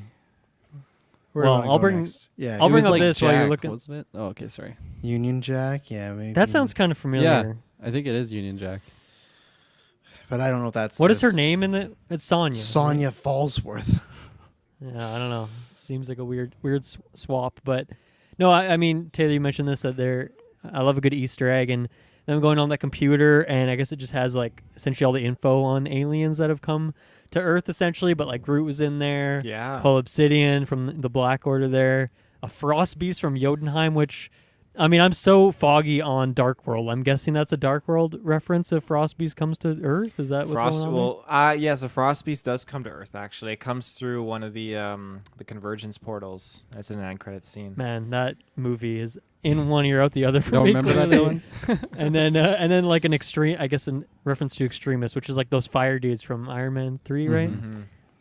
Where Well, do I I'll go bring- next? Yeah, I'll It bring was up like this while you're Jack, looking- wasn't it? Oh, okay, sorry. Union Jack. Yeah, maybe that sounds kind of familiar. Yeah, I think it is Union Jack. But I don't know if that's What is her this- name in the? It's Sonya. Sonya Fallsworth. Yeah, I don't know. Seems like a weird swap, but no, I mean, Taylor, you mentioned this that I love a good Easter egg, and them going on that computer, and I guess it just has like essentially all the info on aliens that have come to Earth, essentially. But like Groot was in there, Yeah. Cull Obsidian from the Black Order there, a Frost Beast from Jotunheim, which. I mean, I'm so foggy on Dark World. I'm guessing that's a Dark World reference if Frost Beast comes to Earth. Is that what's going on? Well, yeah, so Frost Beast does come to Earth. Actually, it comes through one of the convergence portals. That's an end credit scene. Man, that movie is in one ear out the other for Don't me. remember that, clearly. Dylan? and then like an extreme, I guess, in reference to Extremis, which is like those fire dudes from Iron Man 3, right? Mm-hmm.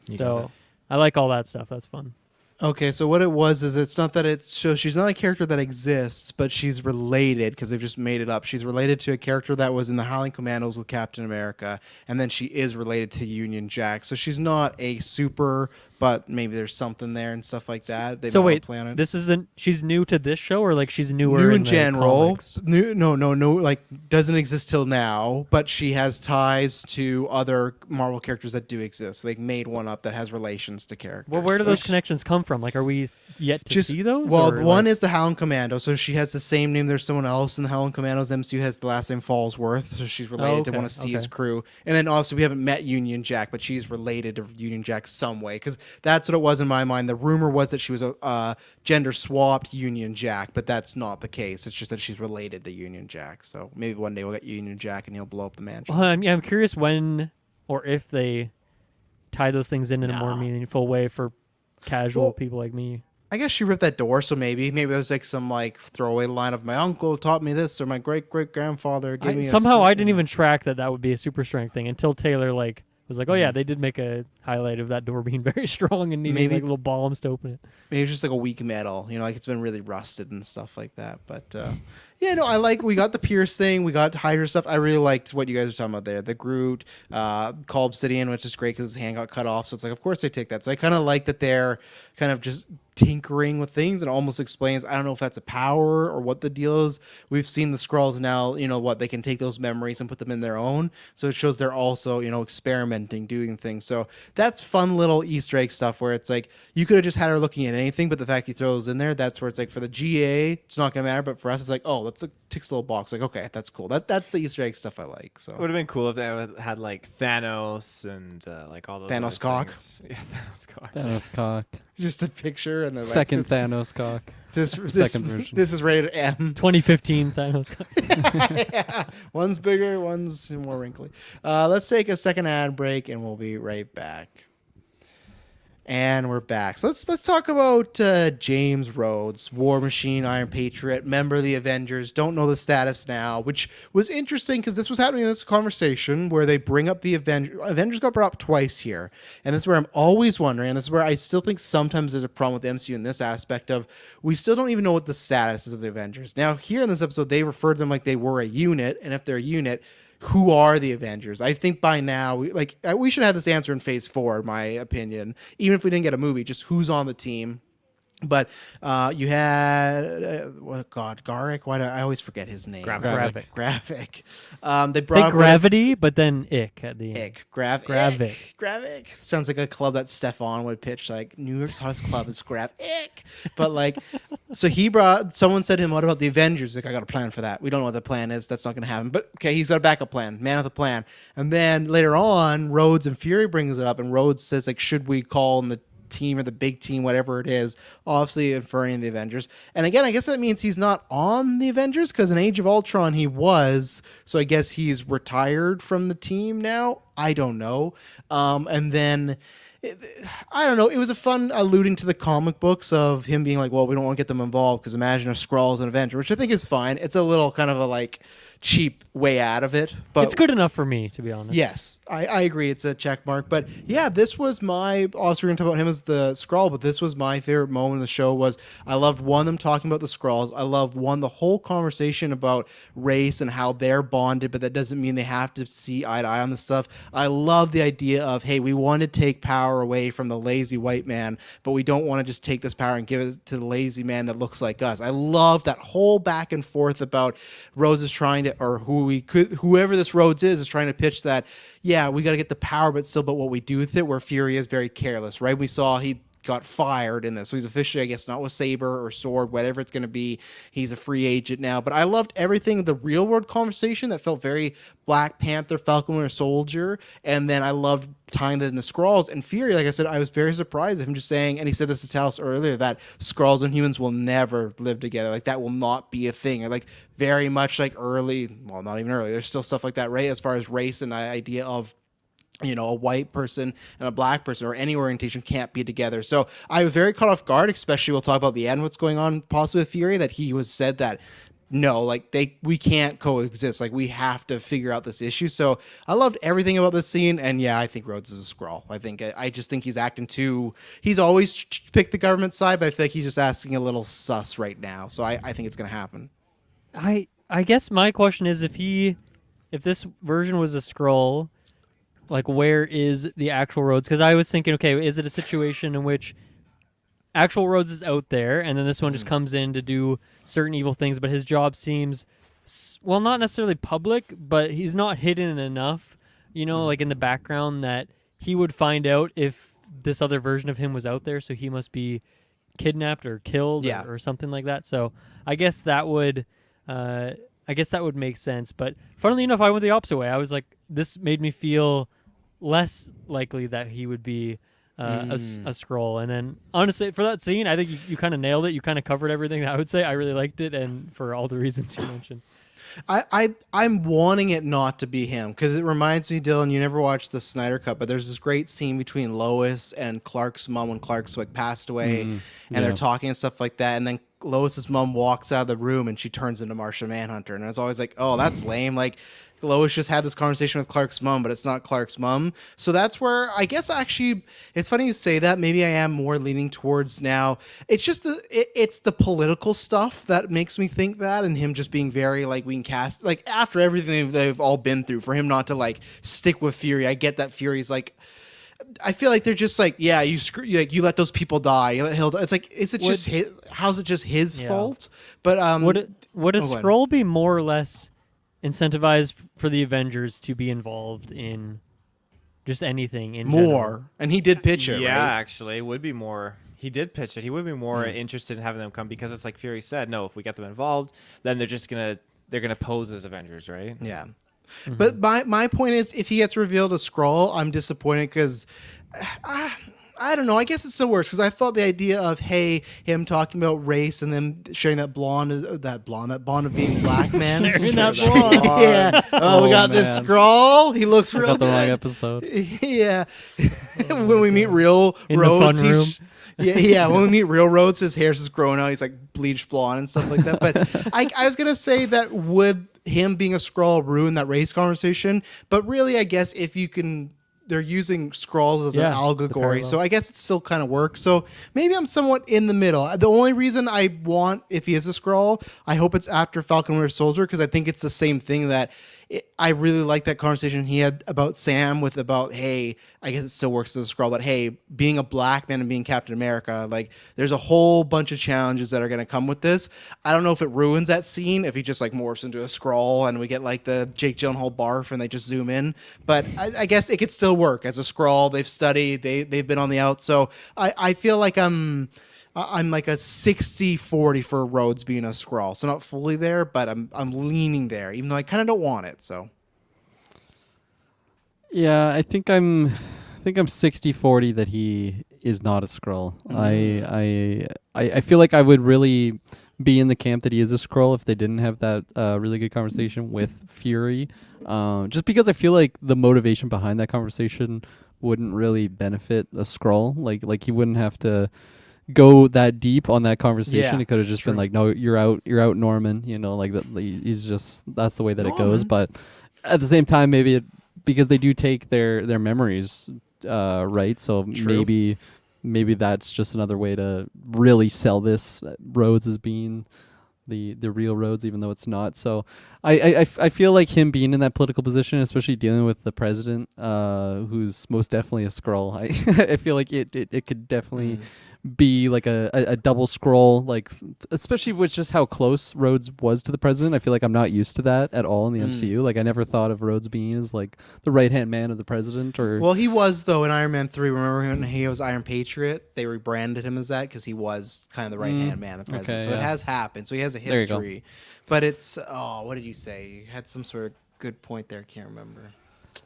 You got So it. I like all that stuff. That's fun. Okay, so what it was is it's not that it's so she's not a character that exists, but she's related because they've just made it up. She's related to a character that was in the Howling Commandos with Captain America, and then she is related to Union Jack. So she's not a super, but maybe there's something there and stuff like that. They So might wanna wait, play on it. this isn't. She's new to this show, or like she's newer New in in the general, comics? no, like doesn't exist till now, but she has ties to other Marvel characters that do exist. So they made one up that has relations to characters. Well, where do So those connections come from? Like, are we yet to see those? Well, or, one like- is the Howling Commando, so she has the same name. There's someone else in the Howling Commandos. The MCU has the last name Fallsworth, so she's related to okay, one of Steve's okay. crew. And then also we haven't met Union Jack, but she's related to Union Jack some way because that's what it was in my mind. The rumor was that she was a gender swapped Union Jack, but that's not the case. It's just that she's related to Union Jack. So maybe one day we'll get Union Jack and he'll blow up the mansion. Well, I'm curious when or if they tie those things in a more meaningful way for casual Well, people like me. I guess she ripped that door, so maybe there's like some like throwaway line of my uncle taught me this or my great grandfather gave me. Somehow I didn't even track that would be a super strength thing until Taylor like was like, oh yeah, they did make a highlight of that door being very strong and needing Maybe- like little bombs to open it. Maybe it's just like a weak metal, like it's been really rusted and stuff like that. But yeah, no, we got the Pierce thing, we got Hydra stuff. I really liked what you guys were talking about there. The Groot, Cull Obsidian, which is great because his hand got cut off. So it's like, of course they take that. So I kind of like that they're kind of just tinkering with things and almost explains. I don't know if that's a power or what the deal is. We've seen the Skrulls now, they can take those memories and put them in their own. So it shows they're also, experimenting, doing things. So that's fun little Easter egg stuff where it's like you could have just had her looking at anything, but the fact you throw those in there, that's where it's like for the GA, it's not gonna matter. But for us, it's like, oh, that's a ticks a little box. Like, okay, that's cool. That's the Easter egg stuff I like. So It would have been cool if they had like Thanos and like all those Thanos other cock? things. Yeah, Thanos cock. Thanos cock. just a picture and then Second like, Thanos cock. this second version. This is rated M. 2015 Thanos. Yeah. One's bigger, one's more wrinkly. Let's take a second ad break and we'll be right back. And we're back. So let's talk about James Rhodes, War Machine, Iron Patriot, member of the Avengers. Don't know the status now, which was interesting because this was happening in this conversation where they bring up the Avengers. Avengers got brought up twice here, and this is where I'm always wondering, and this is where I still think sometimes there's a problem with the MCU in this aspect of we still don't even know what the status is of the Avengers. Now, here in this episode, they referred to them like they were a unit, and if they're a unit, who are the Avengers? I think by now, we should have this answer in Phase 4, in my opinion. Even if we didn't get a movie, just who's on the team. But you had, Garrick? Why do I always forget his name? Gravik. Graphic. They brought Big up gravity, but then ick at the end. Ick. Gravik. Gravik. Sounds like a club that Stefan would pitch, like, New York's hottest club is Gravik. But, like, so someone said to him, what about the Avengers? Like, I got a plan for that. We don't know what the plan is. That's not going to happen. But, okay, he's got a backup plan. Man with a plan. And then later on, Rhodes and Fury brings it up, and Rhodes says, like, should we call in the team or the big team, whatever it is, obviously inferring the Avengers. And again, I guess that means he's not on the Avengers because in Age of Ultron he was, so I guess he's retired from the team now. I don't know. And then I don't know. It was a fun alluding to the comic books of him being like, well, we don't want to get them involved because imagine a Skrull as an Avenger, which I think is fine. It's a little kind of a like cheap way out of it, but It's good enough for me, to be honest. yes, I agree. It's a check mark. But yeah, this was my, also we're going to talk about him as the Skrull, but this was my favorite moment of the show was I loved them talking about the Skrulls. I loved the whole conversation about race and how they're bonded, but that doesn't mean they have to see eye to eye on this stuff. I love the idea of, hey, we want to take power away from the lazy white man, but we don't want to just take this power and give it to the lazy man that looks like us. I love that whole back and forth about Rhodes is trying to, or whoever this Rhodes is trying to pitch that, yeah, we got to get the power, but what we do with it, where Fury is very careless, right? We saw he got fired in this. So he's officially, I guess, not with Saber or Sword, whatever it's going to be. He's a free agent now. But I loved everything, the real world conversation that felt very Black Panther, Falcon Winter Soldier. And then I loved tying that into Skrulls and Fury. Like I said, I was very surprised at him just saying, and he said this to Talos earlier, that Skrulls and humans will never live together. Like that will not be a thing. Or like very much like early, well, not even early. There's still stuff like that, right? As far as race and the idea of, you know, a white person and a black person or any orientation can't be together. So I was very caught off guard, especially we'll talk about the end, what's going on possibly with Fury, that he was said that no, like we can't coexist. Like we have to figure out this issue. So I loved everything about this scene. And yeah, I think Rhodes is a Skrull. I just think he's acting he's always picked the government side, but I feel like he's just asking a little sus right now. So I think it's going to happen. I guess my question is if this version was a Skrull, like where is the actual Rhodes? Because I was thinking, okay, is it a situation in which actual Rhodes is out there and then this one just comes in to do certain evil things, but his job seems, well, not necessarily public, but he's not hidden enough, you know, like in the background that he would find out if this other version of him was out there, so he must be kidnapped or killed or something like that. So I guess that would make sense. But funnily enough, I went the opposite way. I was like, this made me feel less likely that he would be a Skrull. And then honestly, for that scene, I think you kind of nailed it. You kind of covered everything that I would say. I really liked it, and for all the reasons you mentioned. I'm wanting it not to be him because it reminds me, Dylan, you never watched the Snyder Cut, but there's this great scene between Lois and Clark's mom when Clark's like passed away, and they're talking and stuff like that, and then Lois's mom walks out of the room and she turns into Martian Manhunter, and I was always like, oh, that's lame. Like Lois just had this conversation with Clark's mom, but it's not Clark's mom. So that's where I guess actually it's funny you say that. Maybe I am more leaning towards now. It's just it's the political stuff that makes me think that, and him just being very like we can cast like after everything they've all been through, for him not to like stick with Fury. I get that Fury's like. I feel like they're just like, yeah, you let those people die. You let Hilda. It's like, is it just his? How's it just his fault? But would a Skrull be more or less incentivized for the Avengers to be involved in just anything in more? General? And he did pitch it. Yeah, right? Actually, it would be more. He did pitch it. He would be more interested in having them come because it's like Fury said. No, if we get them involved, then they're gonna pose as Avengers, right? Yeah. But my point is, if he gets revealed a Skrull, I'm disappointed because I don't know. I guess it still works because I thought the idea of him talking about race and then sharing that bond of being black man. Sharing that blonde. Yeah. Oh, we got this Skrull. He looks real Got the good. wrong episode. Yeah. When we meet real In Rhodes, the fun room. Yeah. When we meet real Rhodes, his hair's just growing out. He's like bleached blonde and stuff like that. But I was gonna say that would him being a Skrull ruin that race conversation. But really, I guess if you can. They're using Skrulls as an allegory, so I guess it still kind of works. So maybe I'm somewhat in the middle. The only reason I want, if he is a Skrull, I hope it's after Falcon Winter Soldier, because I think it's the same thing that I really like that conversation he had about Sam with about, hey, I guess it still works as a Skrull, but hey, being a black man and being Captain America, like there's a whole bunch of challenges that are going to come with this. I don't know if it ruins that scene, if he just like morphs into a Skrull and we get like the Jake Gyllenhaal barf and they just zoom in, but I guess it could still work as a Skrull. They've studied, they've been on the out, so I feel like I'm like a 60-40 for Rhodes being a Skrull. So not fully there, but I'm leaning there, even though I kind of don't want it. So yeah, I think I'm 60-40 that he is not a Skrull. I feel like I would really be in the camp that he is a Skrull if they didn't have that really good conversation with Fury. Just because I feel like the motivation behind that conversation wouldn't really benefit a Skrull. Like he wouldn't have to go that deep on that conversation. Yeah, it could have just been like, no, you're out, Norman. You know, like that. He's just that's the way that it goes. But at the same time, maybe because they do take their memories, right? So maybe that's just another way to really sell this Rhodes as being the real Rhodes, even though it's not. So I feel like him being in that political position, especially dealing with the president, who's most definitely a Skrull. I feel like it could definitely be like a double scroll, like especially with just how close Rhodes was to the president. I feel like I'm not used to that at all in the MCU. Like I never thought of Rhodes being as like the right hand man of the president. Or Well, he was though in Iron Man 3. Remember when he was Iron Patriot? They rebranded him as that because he was kind of the right hand man of the president. Okay, so it yeah. has happened. So he has a There you go. history. But it's what did you say? You had some sort of good point there. Can't remember.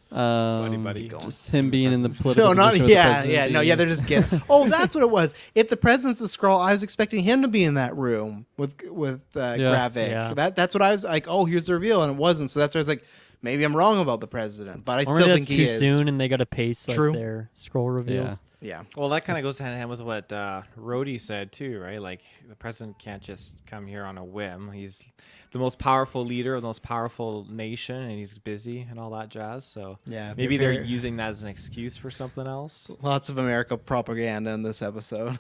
buddy. just him being in the political No, not position with the yeah, president yeah, no, being- yeah. They're just getting. Oh, that's what it was. If the president's the scroll, I was expecting him to be in that room with Gravik. Yeah. That's what I was like. Oh, here's the reveal, and it wasn't. So that's why I was like, maybe I'm wrong about the president, but I Or still maybe think that's he too is. soon, and they got to pace like True. their scroll reveals. Yeah. Yeah. Well, that kind of goes hand in hand with what Rhodey said too, right? Like the president can't just come here on a whim. He's the most powerful leader of the most powerful nation, and he's busy and all that jazz. So Yeah, maybe they're very- using that as an excuse for something else. Lots of America propaganda in this episode.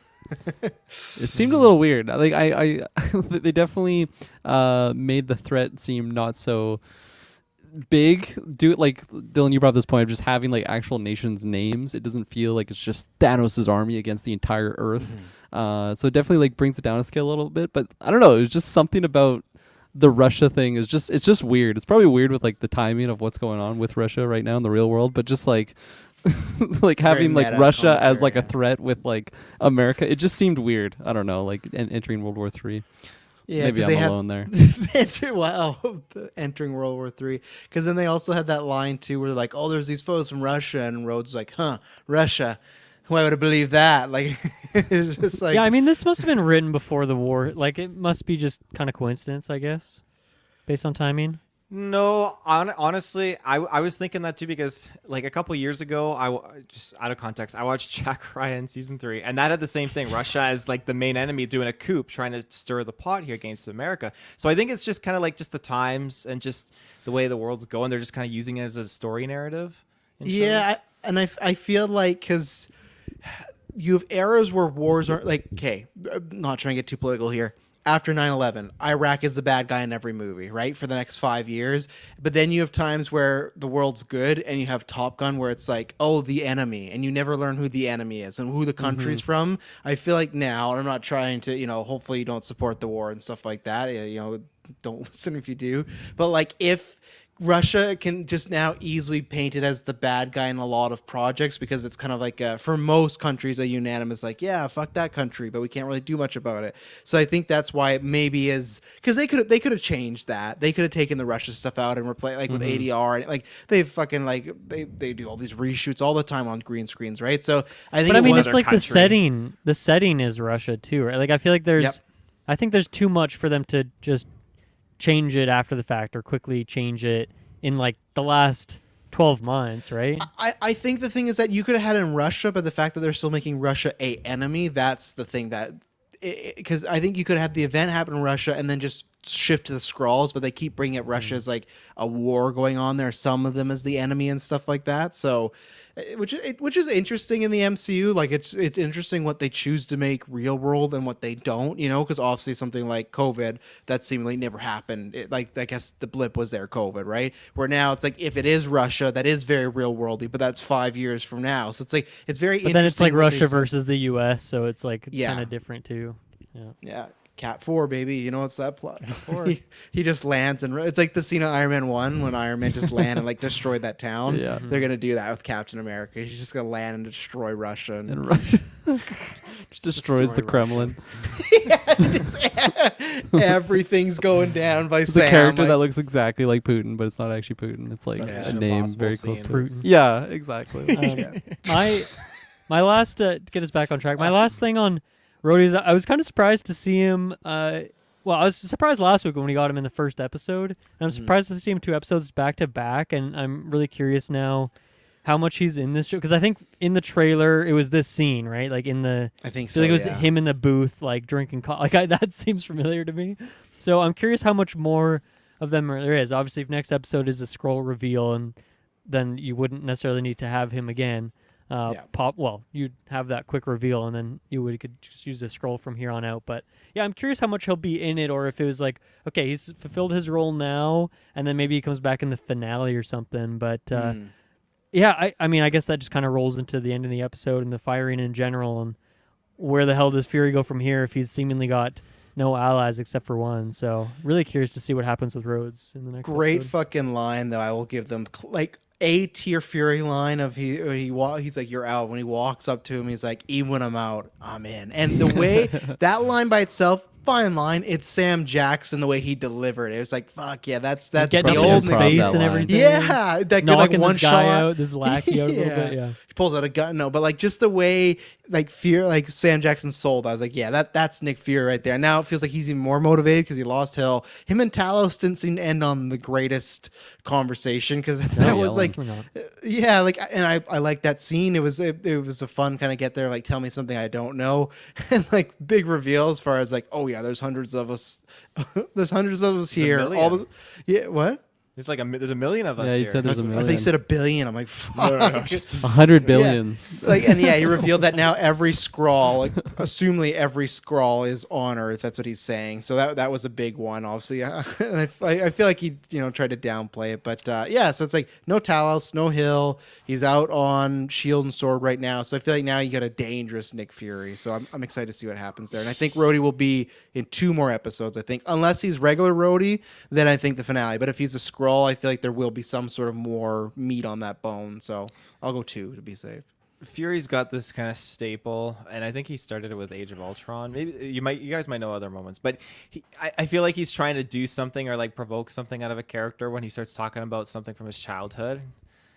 It seemed a little weird. Like I they definitely made the threat seem not so big. Do it like Dylan, you brought up this point of just having like actual nations' names. It doesn't feel like it's just Thanos' army against the entire Earth. So it definitely like brings it down a scale a little bit. But I don't know. It was just something about the Russia thing is just it's just weird. It's probably weird with like the timing of what's going on with Russia right now in the real world. But just like like having like meta Russia as like a commentary. threat with like America, it just seemed weird. I don't know. Like entering World War III. Yeah, Maybe 'cause I'm they have- alone there. entering World War III. Because then they also had that line too, where they're like, "Oh, there's these foes from Russia," and Rhodes like, "Huh, Russia? Why would I believe that?" Like, it's just like, Yeah, I mean, this must have been written before the war. Like, it must be just kind of coincidence, I guess, based on timing. No, honestly, I was thinking that too because like a couple years ago, just out of context, I watched Jack Ryan season 3, and that had the same thing. Russia as like the main enemy doing a coup, trying to stir the pot here against America. So I think it's just kind of like just the times and just the way the world's going. They're just kind of using it as a story narrative. in yeah, shows. I feel like because you have eras where wars aren't like, okay, I'm not trying to get too political here. After 9/11, Iraq is the bad guy in every movie, right? For the next 5 years. But then you have times where the world's good and you have Top Gun where it's like, oh, the enemy. And you never learn who the enemy is and who the country's from. I feel like now, and I'm not trying to, hopefully you don't support the war and stuff like that. Don't listen if you do. But like if Russia can just now easily paint it as the bad guy in a lot of projects because it's kind of like for most countries a unanimous like, yeah, fuck that country, but we can't really do much about it. So I think that's why it maybe is because they could have changed that. They could have taken the Russia stuff out and replaced like with ADR and like they fucking like they do all these reshoots all the time on green screens, right? So I think But I mean, was it's our like the country. setting. The setting is Russia too, right? Like, I feel like there's, Yep. I think there's too much for them to just change it after the fact or quickly change it in like the last 12 months, right? I think the thing is that you could have had it in Russia, but the fact that they're still making Russia a enemy, that's the thing that because I think you could have the event happen in Russia and then just shift to the Skrulls, but they keep bringing up Russia as like a war going on there. Some of them as the enemy and stuff like that. So, which is interesting in the MCU. Like it's interesting what they choose to make real world and what they don't. Because obviously something like COVID that seemingly never happened. Like I guess the blip was their COVID, right? Where now it's like if it is Russia, that is very real worldy, but that's 5 years from now. So it's like it's very. But then it's like interesting what they Russia say. versus the U.S., so it's like Yeah. kind of different too. Yeah. Yeah, Cat 4, baby. You know what's that plot? he just lands and it's like the scene of Iron Man 1 when Iron Man just landed and like destroyed that town. Yeah. They're gonna do that with Captain America. He's just gonna land and destroy Russia. And And Russia just destroys the destroy Kremlin. everything's going down by It's Sam. a character like- that looks exactly like Putin, but it's not actually Putin. It's like like a a Mission name Impossible very close scene. to Putin. Yeah, exactly. My last to get us back on track. My last thing on Rhodey is I was kind of surprised to see him. Well, I was surprised last week when we got him in the first episode, and I'm surprised to see him 2 episodes back to back. And I'm really curious now how much he's in this show because I think in the trailer it was this scene, right? Like in the I think so so. like it was yeah. him in the booth, like drinking coffee. Like that seems familiar to me. So I'm curious how much more of them there is. Obviously, if next episode is a scroll reveal, and then you wouldn't necessarily need to have him again. Yeah. Well, you'd have that quick reveal, and then could just use the scroll from here on out. But yeah, I'm curious how much he'll be in it, or if it was like, okay, he's fulfilled his role now, and then maybe he comes back in the finale or something. But yeah, I mean, I guess that just kind of rolls into the end of the episode and the firing in general, and where the hell does Fury go from here if he's seemingly got no allies except for one. So really curious to see what happens with Rhodes in the next Great episode. fucking line though. I will give them like A tier Fury line of he's like, you're out. When he walks up to him, he's like, even when I'm out, I'm in. And the way that line by itself, fine line. It's Sam Jackson the way he delivered it. It was like, fuck yeah, that's Getting the up in old his Nick- face that and line. everything. Yeah, that good like Knocking one this guy shot out, this lackey out a little bit. Yeah. He pulls out a gun. No, but like just the way like like Sam Jackson sold. I was like, yeah, that's Nick Fury right there. Now it feels like he's even more motivated because he lost Hill. Him and Talos didn't seem to end on the greatest conversation because that was yelling. like, yeah, like, and I like that scene. It was a fun kind of get there. Like, tell me something I don't know, and like big reveal as far as like, oh yeah, there's hundreds of us. There's hundreds of us There's a here. million. All the what? There's like there's a million of us Yeah, he here. said there's a I million. think he said a billion. I'm like, fuck. No, just 100 billion. Like, and yeah, he revealed that now every Skrull, like assumedly every Skrull is on Earth. That's what he's saying. So that was a big one, obviously. And I feel like he tried to downplay it, but yeah. So it's like no Talos, no Hill. He's out on Shield and Sword right now. So I feel like now you got a dangerous Nick Fury. So I'm excited to see what happens there. And I think Rhodey will be in 2 more episodes. I think unless he's regular Rhodey, then I think the finale. But if he's a Skrull, I feel like there will be some sort of more meat on that bone. So I'll go 2 to be safe. Fury's got this kind of staple, and I think he started it with Age of Ultron. Maybe you guys might know other moments, but I feel like he's trying to do something or like provoke something out of a character when he starts talking about something from his childhood.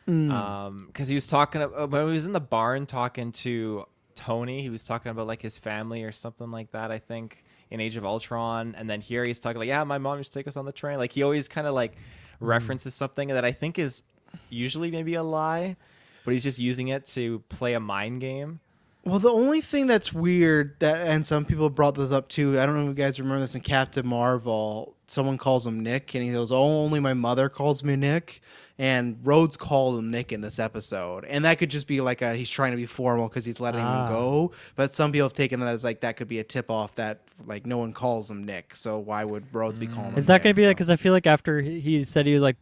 Because he was talking about, when he was in the barn talking to Tony, he was talking about like his family or something like that. I think in Age of Ultron, and then here he's talking like, yeah, my mom used to take us on the train. Like he always kind of like references something that I think is usually maybe a lie, but he's just using it to play a mind game. Well, the only thing that's weird and some people brought this up too. I don't know if you guys remember this in Captain Marvel. Someone calls him Nick, and he goes, "Oh, only my mother calls me Nick." And Rhodes called him Nick in this episode, and that could just be like he's trying to be formal because he's letting him go. But some people have taken that as like that could be a tip off that like no one calls him Nick, so why would Rhodes be calling him? Is that Nick? going to be So- like? Because I feel like after he said he like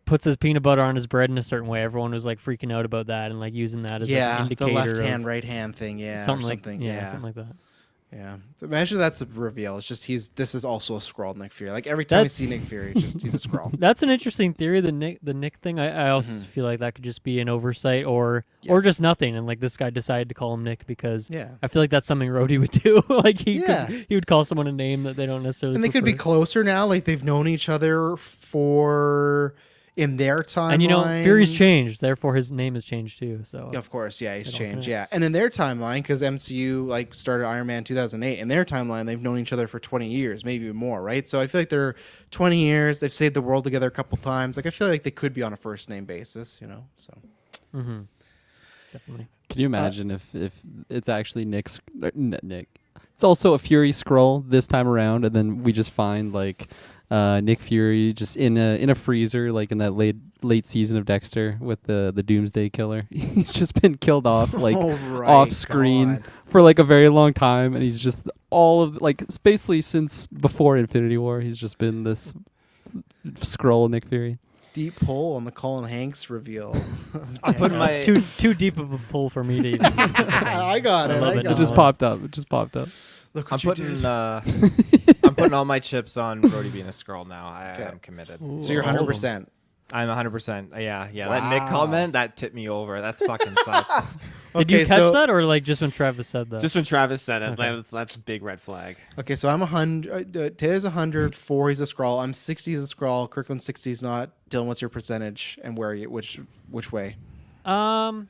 puts his peanut butter on his bread in a certain way, everyone was like freaking out about that and like using that as an yeah, indicator the left of hand, right hand thing, yeah, something or like something, something like that. Yeah. Imagine that's a reveal. It's just this is also a Skrull Nick Fury. Like every time we see That's- Nick Fury, he's a Skrull. That's an interesting theory. The Nick thing. I also feel like that could just be an oversight or just nothing. And like this guy decided to call him Nick because Yeah. I feel like that's something Rhodey would do. Like he would call someone a name that they don't necessarily. And they could be prefer. closer now. Like they've known each other for in their timeline. And you know, Fury's changed, therefore his name has changed too. So Of course, yeah, he's It all changed. Yeah, connects. and in their timeline, because MCU like started Iron Man 2008, in their timeline they've known each other for 20 years, maybe even more, right? So I feel like they're 20 years. They've saved the world together a couple times. Like I feel like they could be on a first name basis, you know. So definitely. Can you imagine if it's actually Nick? It's also a Fury scroll this time around, and then we just find like Nick Fury just in a freezer, like in that late season of Dexter with the Doomsday Killer. He's just been killed off like Oh, right, off screen God. for like a very long time, and he's just all of like basically since before Infinity War, he's just been this scroll Nick Fury. Deep pull on the Colin Hanks reveal. I'm putting my It's too deep of a pull for me to even I got it. I love I it. got It just it. popped up. It just popped up. Look I'm what you putting did. I'm putting all my chips on Brody being a scroll now. I'm committed. So you're 100%. I'm 100%. Yeah. That Nick comment that tipped me over. That's fucking sus. Did you Okay, catch so- that, or like just when Travis said that? Just when Travis said it, Okay. that's a big red flag. Okay, so I'm 100. Taylor's 100. 4 he's a scroll. I'm 60 he's a scroll. Kirkland 60 is not. Dylan, what's your percentage and where are you? Which way? Oh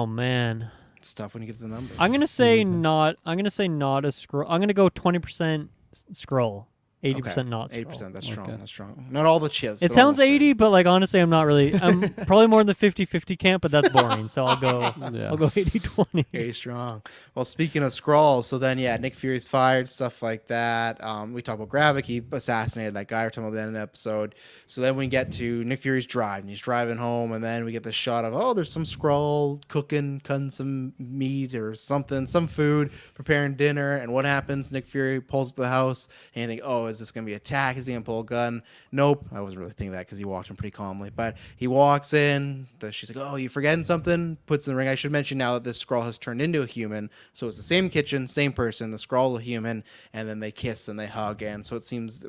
man, It's tough when you get the numbers. I'm gonna say not. I'm gonna say not a scroll. I'm gonna go 20% scroll, 80% not scroll. 80%. That's strong. Okay. That's strong. Not all the chips. It but sounds almost there. 80, but like honestly, I'm not really. I'm probably more in the 50-50 camp, but that's boring. So I'll go. Yeah. I'll go 80-20. Very strong. Well, speaking of scrolls, so then Nick Fury's fired, stuff like that. We talk about Gravik. He assassinated that guy. We're talking about the end of the episode. So then we get to Nick Fury's driving. He's driving home, and then we get the shot of there's some scroll cooking some meat or something, some food, preparing dinner. And what happens? Nick Fury pulls up to the house, and you think, is this going to be attack? Is he going to pull a gun? Nope. I wasn't really thinking that because he walked in pretty calmly. But he walks in. She's like, oh, you forgetting something? Puts in the ring. I should mention now that this Skrull has turned into a human. So it's the same kitchen, same person, the Skrull, a human, and then they kiss and they hug. And so it seems,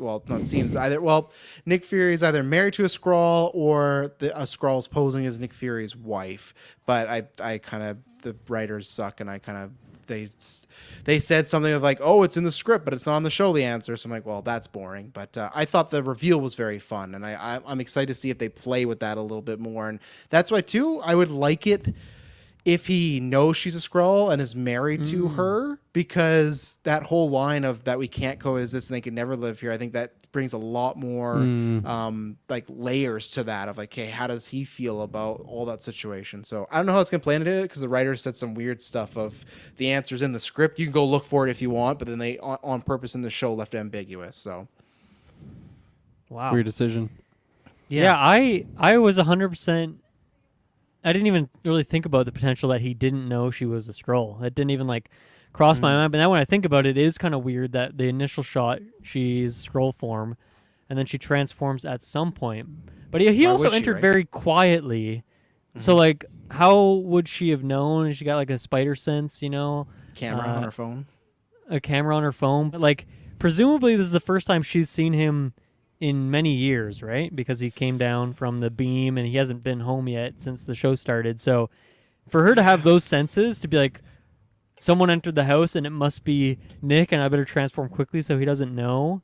Nick Fury is either married to a Skrull or a Skrull's posing as Nick Fury's wife. But I kind of, the writers suck, and I kind of, they said something of like, oh, it's in the script, but it's not on the show, the answer. So I'm like, well, that's boring. But I thought the reveal was very fun, and I'm excited to see if they play with that a little bit more. And that's why, too, I would like it if he knows she's a Skrull and is married to her, because that whole line of that we can't coexist and they can never live here, I think that brings a lot more like layers to that of like, hey, how does he feel about all that situation? So I don't know how it's going to play into it, because the writer said some weird stuff of the answers in the script. You can go look for it if you want, but then they on purpose in the show left it ambiguous. So Wow. Weird decision. Yeah, I was 100%. I didn't even really think about the potential that he didn't know she was a Skrull. It didn't even like cross my mind. But now when I think about it, it is kind of weird that the initial shot she's Skrull form, and then she transforms at some point. But he also entered very quietly. So like, how would she have known? She got like a spider sense, you know? Camera on her phone. A camera on her phone. But like, presumably this is the first time she's seen him in many years, right? Because he came down from the beam and he hasn't been home yet since the show started. So for her to have those senses, to be like, someone entered the house and it must be Nick, and I better transform quickly so he doesn't know.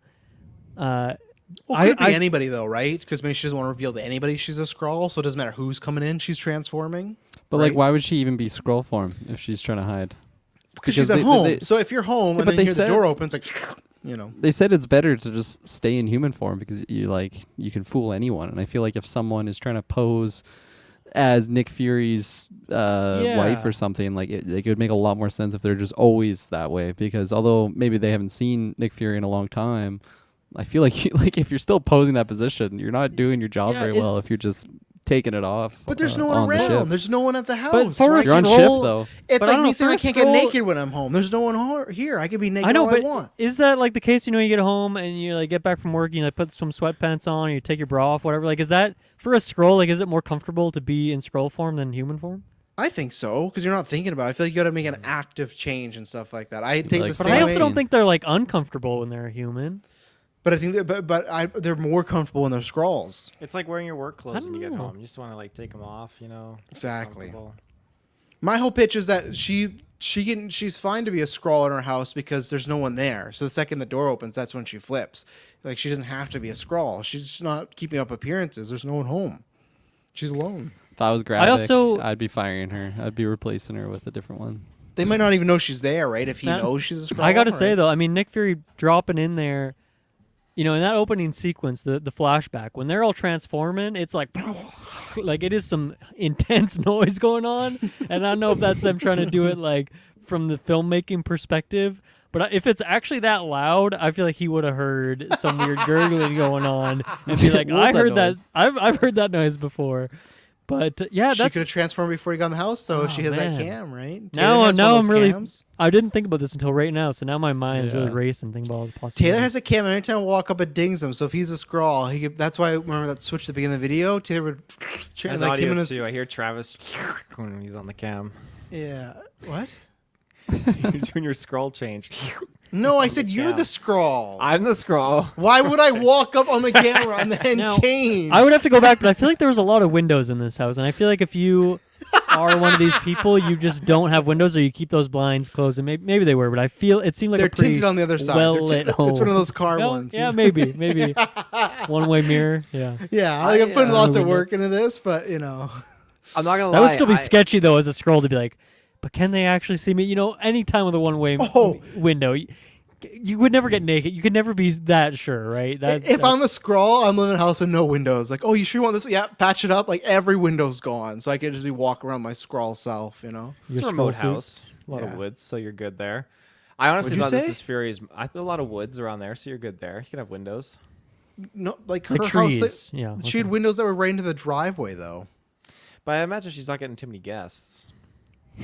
Well, it could be anybody though, right? Because maybe she doesn't want to reveal to anybody she's a Skrull, so it doesn't matter who's coming in, she's transforming. But right? like, why would she even be Skrull form if she's trying to hide? Because she's at home. So if you're home and then you hear the door open, it's like, you know. They said it's better to just stay in human form because you can fool anyone. And I feel like if someone is trying to pose as Nick Fury's wife or something, like it would make a lot more sense if they're just always that way. Because although maybe they haven't seen Nick Fury in a long time, I feel like if you're still posing that position, you're not doing your job very well if you're just taking it off. But there's no one around. There's no one at the house. But for you're on shift though. It's like me saying I can't get naked when I'm home. There's no one here. I can be naked all I want. Is that like the case? You know, you get home and you like get back from work, you like put some sweatpants on, or you take your bra off, whatever. Like, is that for a Skrull? Like, is it more comfortable to be in Skrull form than human form? I think so, because you're not thinking about it. I feel like you got to make an active change and stuff like that. I take Like, the same. But I also way. don't think they're like uncomfortable when they're human. But I think that, they're more comfortable when they're Skrulls. It's like wearing your work clothes when you get know. home. You just want to like take them off, you know. Exactly. My whole pitch is that she's fine to be a Skrull in her house because there's no one there. So the second the door opens, that's when she flips. Like, she doesn't have to be a Skrull. She's just not keeping up appearances. There's no one home. She's alone. If that was graphic, I'd be firing her. I'd be replacing her with a different one. They might not even know she's there, right? If he knows she's a Skrull. I gotta say though, I mean, Nick Fury dropping in there, you know, in that opening sequence, the flashback, when they're all transforming, it's like it is some intense noise going on, and I don't know if that's them trying to do it like from the filmmaking perspective. But if it's actually that loud, I feel like he would have heard some weird gurgling going on and be like, "I heard that. I've heard that noise before." But yeah, she could have transformed before he got in the house, so she has that cam, right? Now I'm really. I didn't think about this until right now, so now my mind is really racing. Thinking about all the possibilities. Taylor has a cam, and anytime I walk up, it dings him. So if he's a Skrull, that's why I remember that switch at the beginning of the video. Taylor would That's like audio him in too. I hear Travis when he's on the cam. Yeah. What? You're doing your Skrull change. No, I said you're the Skrull. I'm the Skrull. Why would I walk up on the camera and then change? I would have to go back, but I feel like there was a lot of windows in this house, and I feel like if you are one of these people, you just don't have windows, or you keep those blinds closed. And maybe they were, but I feel it seemed like they're a pretty tinted on the other side. well-lit home. It's one of those car ones. Yeah, maybe one-way mirror. Yeah. Yeah, I'm putting lots of work into this, but you know, I'm not gonna lie. That would still be sketchy though, as a Skrull, to be like, but can they actually see me? You know, anytime with a one-way window. You would never get naked. You could never be that sure, right? If I'm a Skrull, I'm living in a house with no windows. Like, oh, you sure you want this? Yeah, patch it up. Like, every window's gone, so I can just be walking around my Skrull self. You know, it's a remote house, a lot of woods, so you're good there. I honestly thought this is Fury's. I thought a lot of woods around there, so you're good there. You can have windows. No, like her trees. house. Yeah, she had windows that were right into the driveway, though. But I imagine she's not getting too many guests.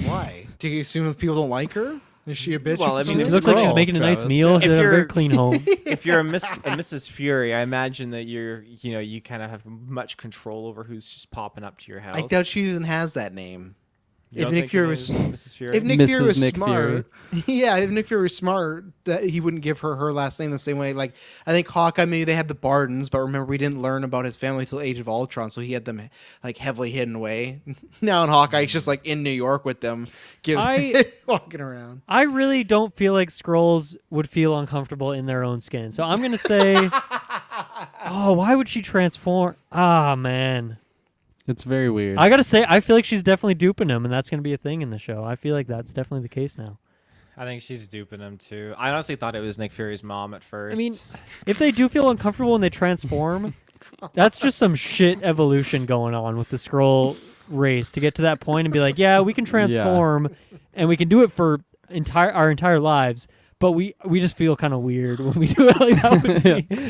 Why? Do you assume that people don't like her? Is she a bitch? Well, I mean, It if looks like she's Scroll, making a nice Travis. meal. If She has a very you're- clean home. If you're a Mrs. Fury, I imagine that you kind of have much control over who's just popping up to your house. I doubt she even has that name. You if don't Nick think Fury her was- name is Mrs. Fury. If Nick Mrs. Fury was Nick smart, yeah, if Nick Fury was smart, that he wouldn't give her last name the same way. Like I think Hawkeye, maybe they had the Bardens, but remember we didn't learn about his family till Age of Ultron, so he had them like heavily hidden away. Now in Hawkeye, he's just like in New York with them, walking around. I really don't feel like Skrulls would feel uncomfortable in their own skin. So I'm gonna say, oh, why would she transform? Ah, man. It's very weird. I gotta say, I feel like she's definitely duping him, and that's gonna be a thing in the show. I feel like that's definitely the case now. I think she's duping him too. I honestly thought it was Nick Fury's mom at first. I mean, if they do feel uncomfortable when they transform, that's just some shit evolution going on with the Skrull race to get to that point and be like, yeah, we can transform, and we can do it for our entire lives. But we just feel kind of weird when we do it. Like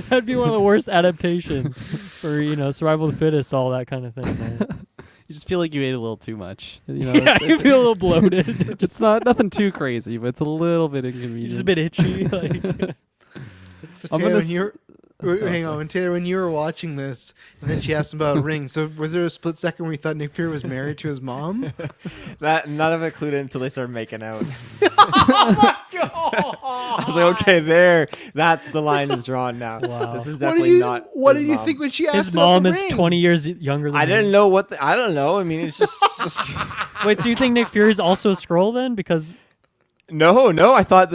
that'd be one of the worst adaptations for survival of the fittest, all that kind of thing. Man. You just feel like you ate a little too much. You know, Yeah, you feel a little bloated, it's not nothing too crazy, but it's a little bit inconvenient. just a bit itchy. Like, So I'm Taylor, gonna when you're hang sorry. on, when Taylor, when you were watching this, and then she asked him about a ring. So was there a split second where you thought Nick Fury was married to his mom? that none of it clued in until they started making out. I was like, okay, that's the line is drawn now. Wow. This is What definitely did you not. What his did you mom. think when she asked his about mom the is ring? 20 years younger than I him. didn't know I don't know. I mean, it's just Wait, so you think Nick Fury's also a Skrull then? Because no. I thought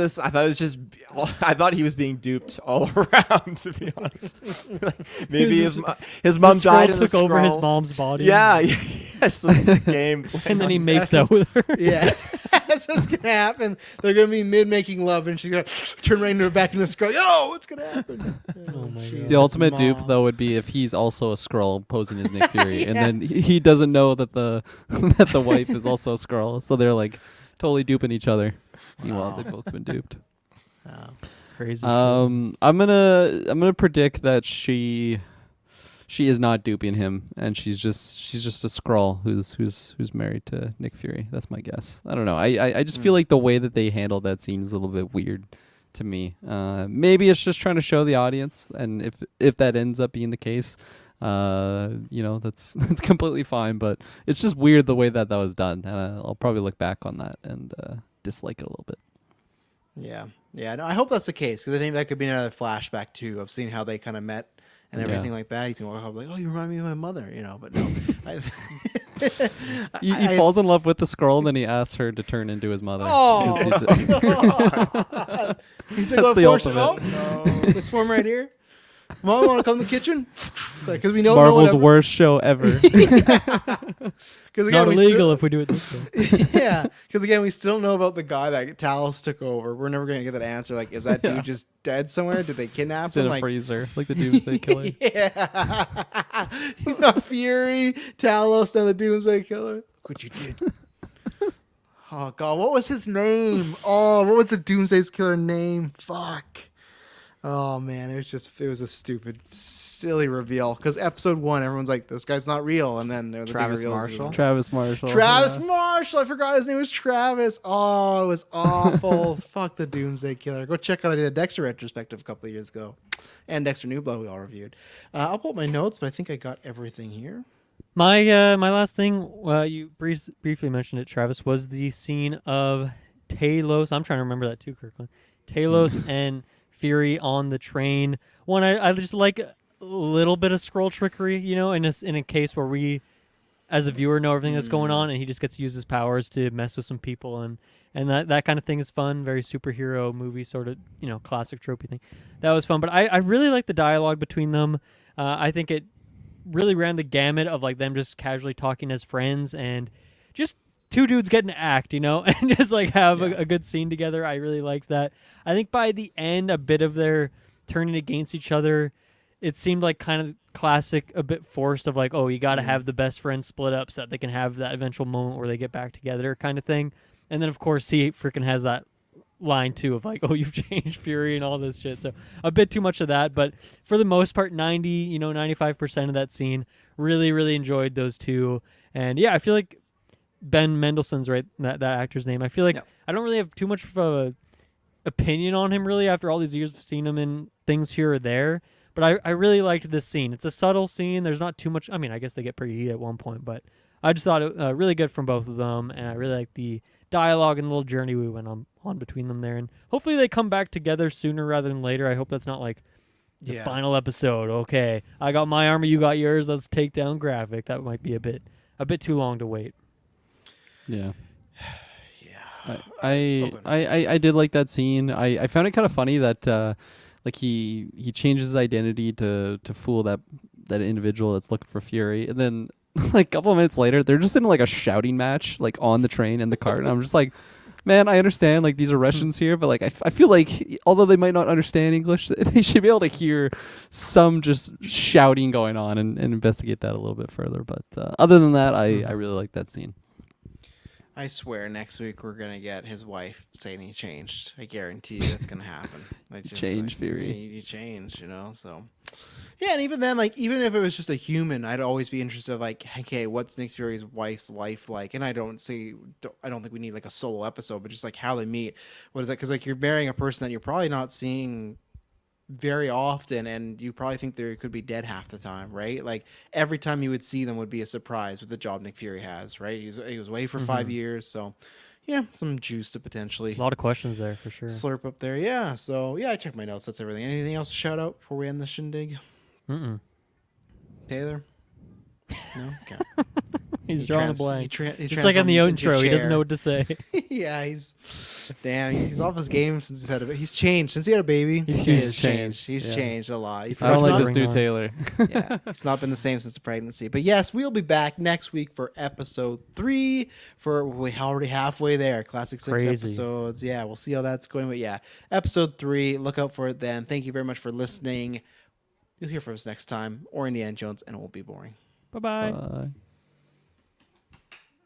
he was being duped all around. To be honest, maybe He his was his mom the died Skrull in the took over his Skrull. mom's body. Yeah, some sick game. And then he playing makes That's out with her. Yeah, that's what's gonna happen. They're gonna be mid making love, and she's gonna turn right into her back in the scroll. Yo, what's gonna happen? Oh my Jesus, God. The ultimate dupe, Mom. though, would be if he's also a Skrull posing as Nick Fury, and then he doesn't know that the that the wife is also a Skrull, so they're like totally duping each other. Meanwhile, they've both been duped. Crazy. I'm gonna predict that she is not duping him, and she's just a Skrull who's married to Nick Fury. That's my guess. I don't know. I just feel like the way that they handled that scene is a little bit weird to me. Maybe it's just trying to show the audience, and if that ends up being the case, that's completely fine. But it's just weird the way that was done, and I'll probably look back on that and dislike it a little bit. Yeah. No, I hope that's the case because I think that could be another flashback too of seeing how they kind of met and everything Yeah. like that. He's gonna walk up like, "Oh, you remind me of my mother," But no, He falls in love with the Skrull, and then he asks her to turn into his mother. Oh, It's- he's like, That's "What the fortune? ultimate. Oh, no, this one right here. Mom, want to come to the kitchen? Because we don't Marvel's know worst show ever. Because Not illegal if we do it this way. Yeah, because again, we still don't know about the guy that Talos took over. We're never gonna get that answer. Like, is that dude just dead somewhere? Did they kidnap It's in him? a Like, freezer, like the Doomsday Killer. yeah, you got Fury, Talos, and the Doomsday Killer. Look what you did. Oh God, what was his name? Oh, what was the Doomsday Killer name? Fuck. Oh man, it was a stupid, silly reveal. Because episode 1, everyone's like, "This guy's not real," and then the Travis big reveal is Marshall? real. Travis Marshall. Travis Yeah. Marshall. I forgot his name was Travis. Oh, it was awful. Fuck the Doomsday Killer. Go check out. I did a Dexter retrospective a couple of years ago, and Dexter New Blood we all reviewed. I'll pull up my notes, but I think I got everything here. My last thing, you briefly mentioned it, Travis, was the scene of Talos. I'm trying to remember that too, Kirkland. Talos and Fury on the train. One, I just like a little bit of Skrull trickery, in a case where we, as a viewer, know everything that's going on, and he just gets to use his powers to mess with some people, and that kind of thing is fun. Very superhero movie sort of, classic tropey thing. That was fun, but I really like the dialogue between them. I think it really ran the gamut of like them just casually talking as friends and just two dudes getting to act, and just like have a good scene together. I really liked that. I think by the end, a bit of their turning against each other, it seemed like kind of classic, a bit forced of like, oh, you got to have the best friends split up so that they can have that eventual moment where they get back together kind of thing. And then, of course, he freaking has that line too of like, oh, you've changed, Fury, and all this shit. So a bit too much of that, but for the most part, 95% of that scene, really, really enjoyed those two. And yeah, I feel like Ben Mendelsohn's right, that actor's name. I feel like Yeah. I don't really have too much of a opinion on him really after all these years of seeing him in things here or there. But I really liked this scene. It's a subtle scene. There's not too much. I mean, I guess they get pretty heated at one point, but I just thought it really good from both of them, and I really like the dialogue and the little journey we went on between them there. And hopefully they come back together sooner rather than later. I hope that's not like the Yeah. final episode. Okay, I got my armor, you got yours. Let's take down Graphic. That might be a bit too long to wait. Yeah. Yeah. I did like that scene. I found it kind of funny that like he changes his identity to fool that individual that's looking for Fury, and then like a couple of minutes later they're just in like a shouting match like on the train in the cart, and I'm just like, man, I understand like these are Russians here, but like I feel like although they might not understand English, they should be able to hear some just shouting going on and investigate that a little bit further. But other than that, I really like that scene. I swear next week we're gonna get his wife saying he changed. I guarantee you that's gonna happen. Like just Change, like, Fury. You change, so yeah. And even then, like even if it was just a human, I'd always be interested. Like, okay, what's Nick Fury's wife's life like? And I don't think we need like a solo episode, but just like how they meet. What is that? Because like you're marrying a person that you're probably not seeing very often, and you probably think they could be dead half the time, right? Like every time you would see them would be a surprise with the job Nick Fury has, right? He was away for 5 years, so yeah, some juice to potentially A lot of questions there for sure. slurp up there. Yeah, so yeah, I checked my notes. That's everything. Anything else to shout out before we end the shindig? Taylor? No? Okay. He's He drawing trans- a blank. he tra- he Just like in the transformed into a intro, he doesn't chair. know what to say. Yeah, he's off his game since he's changed since he had a baby. He's He's changed. He's Yeah. changed a lot. He's I don't like not this bring dude on. Taylor. Yeah, it's not been the same since the pregnancy. But yes, we'll be back next week for episode 3. We're already halfway there. Classic 6 Crazy. episodes. Yeah, we'll see how that's going. But yeah, episode 3. Look out for it then. Thank you very much for listening. You'll hear from us next time, or Indiana Jones, and it won't be boring. Bye-bye. Bye.